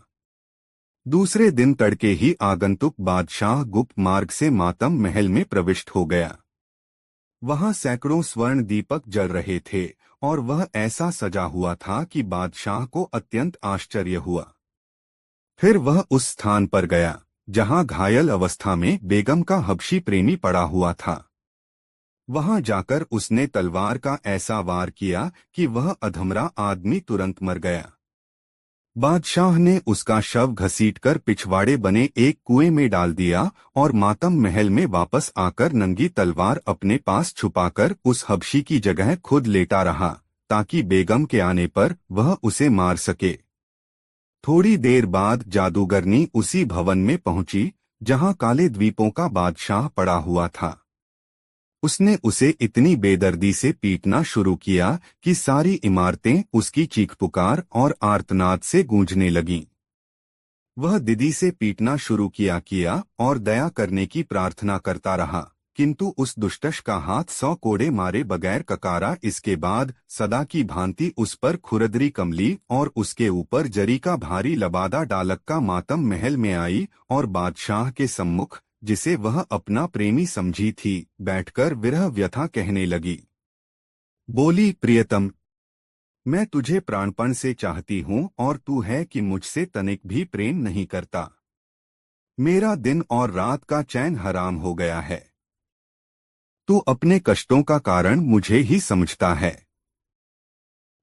दूसरे दिन तड़के ही आगंतुक बादशाह गुप्त मार्ग से मातम महल में प्रविष्ट हो गया। वहां सैकड़ों स्वर्ण दीपक जल रहे थे और वह ऐसा सजा हुआ था कि बादशाह को अत्यंत आश्चर्य हुआ। फिर वह उस स्थान पर गया जहां घायल अवस्था में बेगम का हबशी प्रेमी पड़ा हुआ था। वहां जाकर उसने तलवार का ऐसा वार किया कि वह अधमरा आदमी तुरंत मर गया। बादशाह ने उसका शव घसीटकर पिछवाड़े बने एक कुएं में डाल दिया और मातम महल में वापस आकर नंगी तलवार अपने पास छुपाकर उस हबशी की जगह खुद लेटा रहा ताकि बेगम के आने पर वह उसे मार सके। थोड़ी देर बाद जादूगरनी उसी भवन में पहुंची जहां काले द्वीपों का बादशाह पड़ा हुआ था। उसने उसे इतनी बेदर्दी से पीटना शुरू किया कि सारी इमारतें उसकी चीख पुकार और आर्तनाद से गूंजने लगीं। वह दीदी से पीटना शुरू किया और दया करने की प्रार्थना करता रहा, किंतु उस दुष्टश का हाथ 100 कोड़े मारे बगैर ककारा। इसके बाद सदा की भांति उस पर खुरदरी कमली और उसके ऊपर जरी का भारी लबादा डालक का मातम महल में आई और बादशाह के सम्मुख, जिसे वह अपना प्रेमी समझी थी, बैठकर विरह व्यथा कहने लगी। बोली, प्रियतम, मैं तुझे प्राणपण से चाहती हूँ और तू है कि मुझसे तनिक भी प्रेम नहीं करता। मेरा दिन और रात का चैन हराम हो गया है। तू अपने कष्टों का कारण मुझे ही समझता है।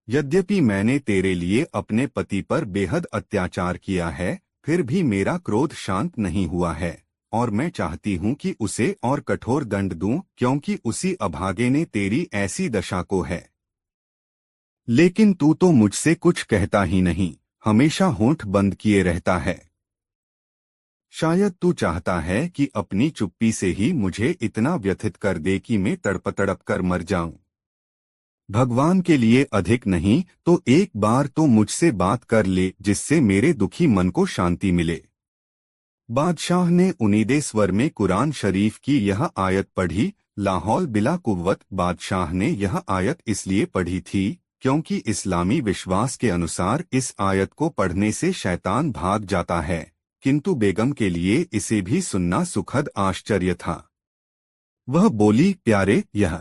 यद्यपि मैंने तेरे लिए अपने पति पर बेहद अत्याचार किया है, फिर भी मेरा क्रोध शांत नहीं हुआ है और मैं चाहती हूँ कि उसे और कठोर दंड दूं, क्योंकि उसी अभागे ने तेरी ऐसी दशा को है। लेकिन तू तो मुझसे कुछ कहता ही नहीं, हमेशा होंठ बंद किए रहता है। शायद तू चाहता है कि अपनी चुप्पी से ही मुझे इतना व्यथित कर दे कि मैं तड़प तड़प कर मर जाऊं। भगवान के लिए अधिक नहीं तो एक बार तो मुझसे बात कर ले जिससे मेरे दुखी मन को शांति मिले। बादशाह ने उनीदे स्वर में कुरान शरीफ की यह आयत पढ़ी। लाहौल बिला कुव्वत। बादशाह ने यह आयत इसलिए पढ़ी थी क्योंकि इस्लामी विश्वास के अनुसार इस आयत को पढ़ने से शैतान भाग जाता है, किंतु बेगम के लिए इसे भी सुनना सुखद आश्चर्य था। वह बोली, प्यारे, यह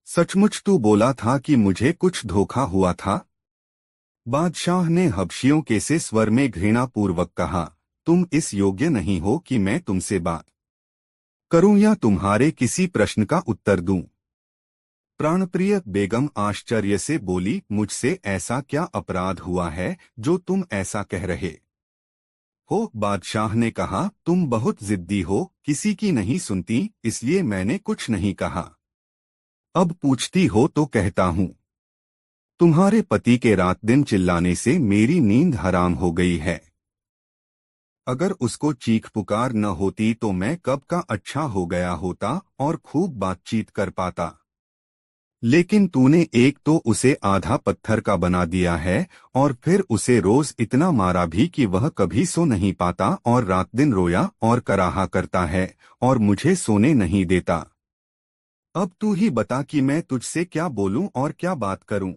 सचमुच तू बोला था कि मुझे कुछ धोखा हुआ था? बादशाह ने हबशियों के से स्वर में घृणापूर्वक कहा, तुम इस योग्य नहीं हो कि मैं तुमसे बात करूं या तुम्हारे किसी प्रश्न का उत्तर दूं। प्राणप्रिय बेगम आश्चर्य से बोली, मुझसे ऐसा क्या अपराध हुआ है जो तुम ऐसा कह रहे हो? बादशाह ने कहा, तुम बहुत जिद्दी हो, किसी की नहीं सुनती, इसलिए मैंने कुछ नहीं कहा। अब पूछती हो तो कहता हूं। तुम्हारे पति के रात दिन चिल्लाने से मेरी नींद हराम हो गई है। अगर उसको चीख पुकार न होती तो मैं कब का अच्छा हो गया होता और खूब बातचीत कर पाता। लेकिन तूने एक तो उसे आधा पत्थर का बना दिया है और फिर उसे रोज इतना मारा भी कि वह कभी सो नहीं पाता और रात दिन रोया और कराहा करता है और मुझे सोने नहीं देता। अब तू ही बता कि मैं तुझसे क्या बोलूं और क्या बात करूं।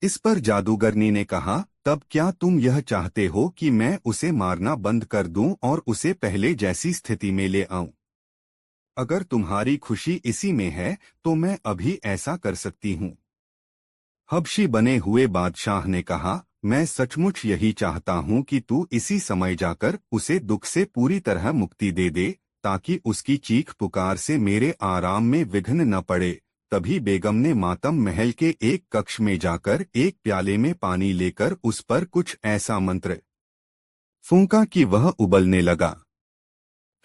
इस पर जादूगरनी ने कहा, तब क्या तुम यह चाहते हो कि मैं उसे मारना बंद कर दूं और उसे पहले जैसी स्थिति में ले आऊं? अगर तुम्हारी खुशी इसी में है तो मैं अभी ऐसा कर सकती हूँ। हबशी बने हुए बादशाह ने कहा, मैं सचमुच यही चाहता हूँ कि तू इसी समय जाकर उसे दुख से पूरी तरह मुक्ति दे दे, ताकि उसकी चीख पुकार से मेरे आराम में विघ्न न पड़े। तभी बेगम ने मातम महल के एक कक्ष में जाकर एक प्याले में पानी लेकर उस पर कुछ ऐसा मंत्र फूंका कि वह उबलने लगा।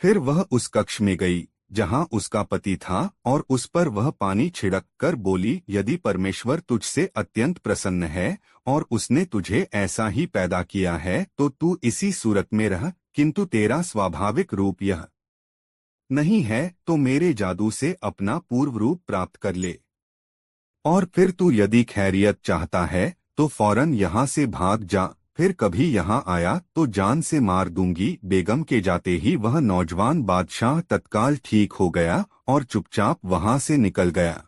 फिर वह उस कक्ष में गई जहां उसका पति था और उस पर वह पानी छिड़क कर बोली, यदि परमेश्वर तुझसे अत्यंत प्रसन्न है और उसने तुझे ऐसा ही पैदा किया है तो तू इसी सूरत में रह, किंतु तेरा स्वाभाविक रूप यह नहीं है तो मेरे जादू से अपना पूर्व रूप प्राप्त कर ले। और फिर तू यदि खैरियत चाहता है तो फौरन यहाँ से भाग जा, फिर कभी यहाँ आया तो जान से मार दूंगी। बेगम के जाते ही वह नौजवान बादशाह तत्काल ठीक हो गया और चुपचाप वहाँ से निकल गया।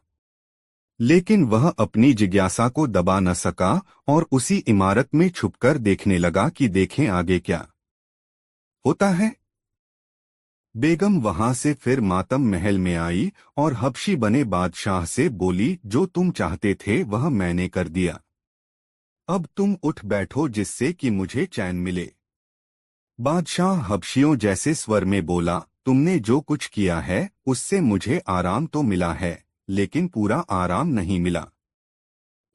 लेकिन वह अपनी जिज्ञासा को दबा न सका और उसी इमारत में छुपकर देखने लगा कि देखें आगे क्या होता है। बेगम वहां से फिर मातम महल में आई और हबशी बने बादशाह से बोली, जो तुम चाहते थे वह मैंने कर दिया। अब तुम उठ बैठो जिससे कि मुझे चैन मिले। बादशाह हबशियों जैसे स्वर में बोला, तुमने जो कुछ किया है उससे मुझे आराम तो मिला है, लेकिन पूरा आराम नहीं मिला।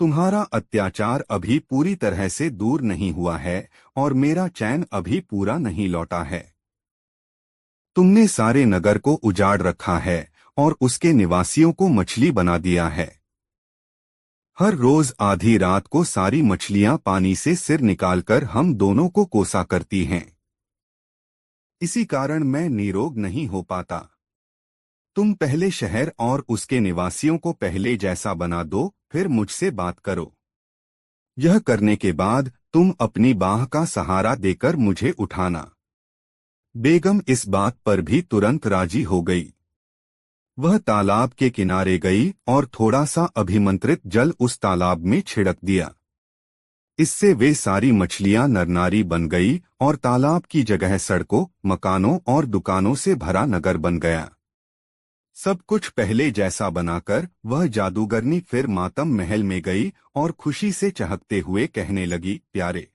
तुम्हारा अत्याचार अभी पूरी तरह से दूर नहीं हुआ है और मेरा चैन अभी पूरा नहीं लौटा है। तुमने सारे नगर को उजाड़ रखा है और उसके निवासियों को मछली बना दिया है। हर रोज आधी रात को सारी मछलियां पानी से सिर निकालकर हम दोनों को कोसा करती हैं। इसी कारण मैं निरोग नहीं हो पाता। तुम पहले शहर और उसके निवासियों को पहले जैसा बना दो, फिर मुझसे बात करो। यह करने के बाद तुम अपनी बाह का सहारा देकर मुझे उठाना। बेगम इस बात पर भी तुरंत राजी हो गई। वह तालाब के किनारे गई और थोड़ा सा अभिमंत्रित जल उस तालाब में छिड़क दिया। इससे वे सारी मछलियां नरनारी बन गई और तालाब की जगह सड़कों, मकानों और दुकानों से भरा नगर बन गया। सब कुछ पहले जैसा बनाकर वह जादूगरनी फिर मातम महल में गई और खुशी से चहकते हुए कहने लगी, प्यारे,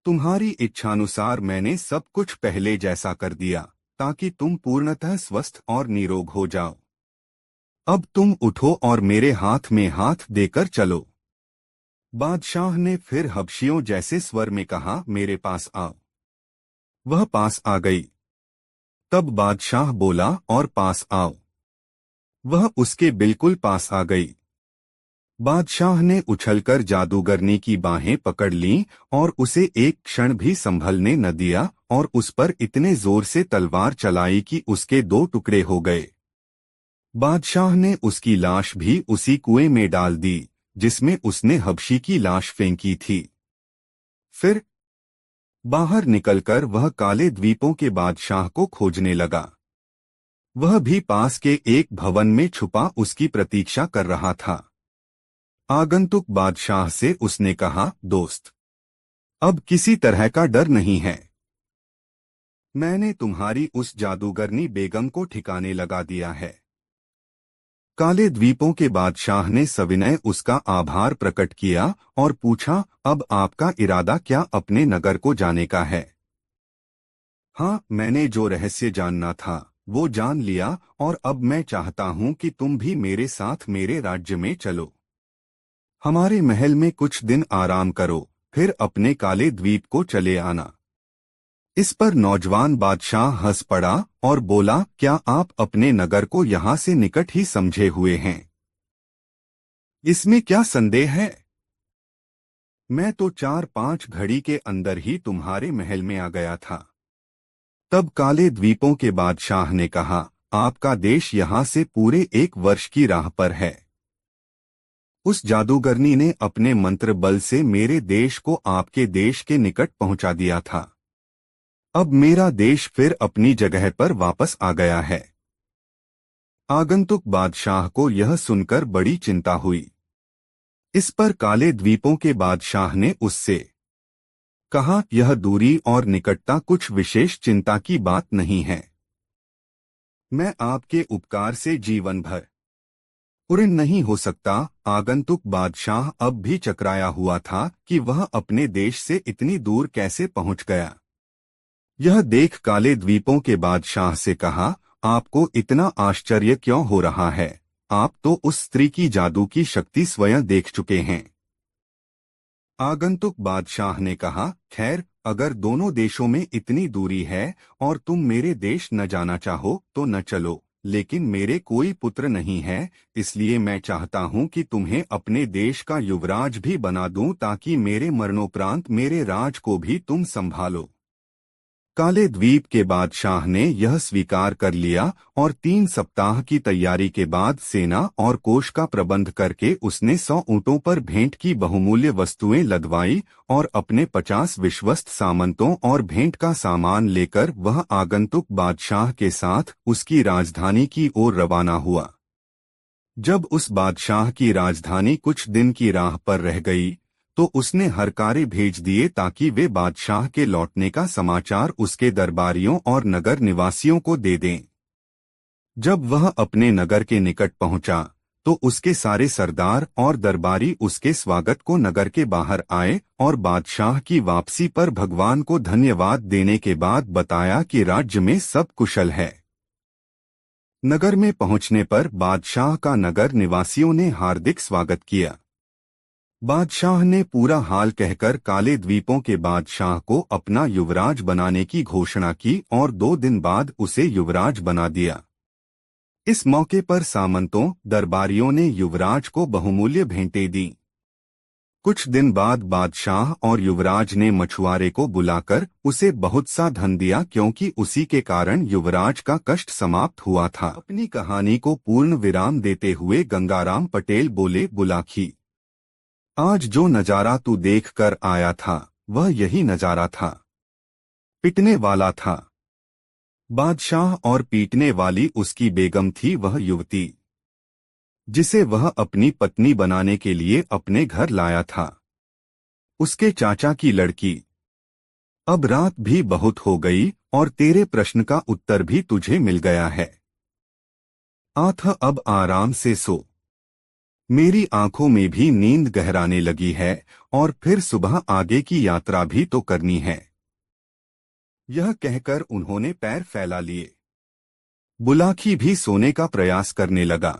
तुम्हारी इच्छानुसार मैंने सब कुछ पहले जैसा कर दिया ताकि तुम पूर्णतः स्वस्थ और निरोग हो जाओ। अब तुम उठो और मेरे हाथ में हाथ देकर चलो। बादशाह ने फिर हबशियों जैसे स्वर में कहा, मेरे पास आओ। वह पास आ गई। तब बादशाह बोला, और पास आओ। वह उसके बिल्कुल पास आ गई। बादशाह ने उछलकर जादूगरनी की बाहें पकड़ लीं और उसे एक क्षण भी संभलने न दिया और उस पर इतने जोर से तलवार चलाई कि उसके दो टुकड़े हो गए। बादशाह ने उसकी लाश भी उसी कुएं में डाल दी जिसमें उसने हबशी की लाश फेंकी थी। फिर बाहर निकलकर वह काले द्वीपों के बादशाह को खोजने लगा। वह भी पास के एक भवन में छुपा उसकी प्रतीक्षा कर रहा था। आगंतुक बादशाह से उसने कहा, दोस्त, अब किसी तरह का डर नहीं है। मैंने तुम्हारी उस जादूगरनी बेगम को ठिकाने लगा दिया है। काले द्वीपों के बादशाह ने सविनय उसका आभार प्रकट किया और पूछा, अब आपका इरादा क्या अपने नगर को जाने का है? हाँ, मैंने जो रहस्य जानना था वो जान लिया और अब मैं चाहता हूँ कि तुम भी मेरे साथ मेरे राज्य में चलो। हमारे महल में कुछ दिन आराम करो, फिर अपने काले द्वीप को चले आना। इस पर नौजवान बादशाह हंस पड़ा और बोला, क्या आप अपने नगर को यहाँ से निकट ही समझे हुए हैं? इसमें क्या संदेह है? मैं तो 4-5 घड़ी के अंदर ही तुम्हारे महल में आ गया था। तब काले द्वीपों के बादशाह ने कहा, आपका देश यहाँ से पूरे 1 वर्ष की राह पर है। उस जादूगरनी ने अपने मंत्र बल से मेरे देश को आपके देश के निकट पहुंचा दिया था। अब मेरा देश फिर अपनी जगह पर वापस आ गया है। आगंतुक बादशाह को यह सुनकर बड़ी चिंता हुई। इस पर काले द्वीपों के बादशाह ने उससे कहा, यह दूरी और निकटता कुछ विशेष चिंता की बात नहीं है। मैं आपके उपकार से जीवन भर ऋणी नहीं हो सकता। आगंतुक बादशाह अब भी चकराया हुआ था कि वह अपने देश से इतनी दूर कैसे पहुंच गया। यह देख काले द्वीपों के बादशाह से कहा, आपको इतना आश्चर्य क्यों हो रहा है? आप तो उस स्त्री की जादू की शक्ति स्वयं देख चुके हैं। आगंतुक बादशाह ने कहा, खैर, अगर दोनों देशों में इतनी दूरी है और तुम मेरे देश न जाना चाहो तो न चलो, लेकिन मेरे कोई पुत्र नहीं है, इसलिए मैं चाहता हूं कि तुम्हें अपने देश का युवराज भी बना दूं ताकि मेरे मरणोपरांत मेरे राज को भी तुम संभालो। काले द्वीप के बादशाह ने यह स्वीकार कर लिया और 3 सप्ताह की तैयारी के बाद सेना और कोष का प्रबंध करके उसने 100 ऊंटों पर भेंट की बहुमूल्य वस्तुएं लदवाई और अपने 50 विश्वस्त सामंतों और भेंट का सामान लेकर वह आगंतुक बादशाह के साथ उसकी राजधानी की ओर रवाना हुआ। जब उस बादशाह की राजधानी कुछ दिन की राह पर रह गई तो उसने हरकारे भेज दिए ताकि वे बादशाह के लौटने का समाचार उसके दरबारियों और नगर निवासियों को दे दें। जब वह अपने नगर के निकट पहुंचा तो उसके सारे सरदार और दरबारी उसके स्वागत को नगर के बाहर आए और बादशाह की वापसी पर भगवान को धन्यवाद देने के बाद बताया कि राज्य में सब कुशल है। नगर में पहुंचने पर बादशाह का नगर निवासियों ने हार्दिक स्वागत किया। बादशाह ने पूरा हाल कहकर काले द्वीपों के बादशाह को अपना युवराज बनाने की घोषणा की और 2 दिन बाद उसे युवराज बना दिया। इस मौके पर सामंतों दरबारियों ने युवराज को बहुमूल्य भेंटें दी। कुछ दिन बाद बादशाह और युवराज ने मछुआरे को बुलाकर उसे बहुत सा धन दिया क्योंकि उसी के कारण युवराज का कष्ट समाप्त हुआ था। अपनी कहानी को पूर्ण विराम देते हुए गंगाराम पटेल बोले, बुलाखी, आज जो नजारा तू देख कर आया था वह यही नजारा था। पिटने वाला था बादशाह और पीटने वाली उसकी बेगम थी वह युवती जिसे वह अपनी पत्नी बनाने के लिए अपने घर लाया था। उसके चाचा की लड़की। अब रात भी बहुत हो गई और तेरे प्रश्न का उत्तर भी तुझे मिल गया है। आथ अब आराम से सो। मेरी आंखों में भी नींद गहराने लगी है और फिर सुबह आगे की यात्रा भी तो करनी है। यह कहकर उन्होंने पैर फैला लिए। बुलाखी भी सोने का प्रयास करने लगा।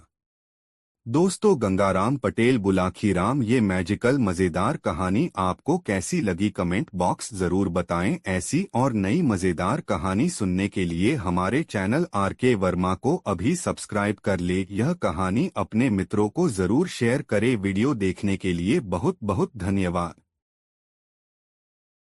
दोस्तों, गंगाराम पटेल बुलाखी राम ये मैजिकल मजेदार कहानी आपको कैसी लगी कमेंट बॉक्स जरूर बताएं। ऐसी और नई मजेदार कहानी सुनने के लिए हमारे चैनल RK वर्मा को अभी सब्सक्राइब कर ले। यह कहानी अपने मित्रों को जरूर शेयर करें। वीडियो देखने के लिए बहुत बहुत धन्यवाद।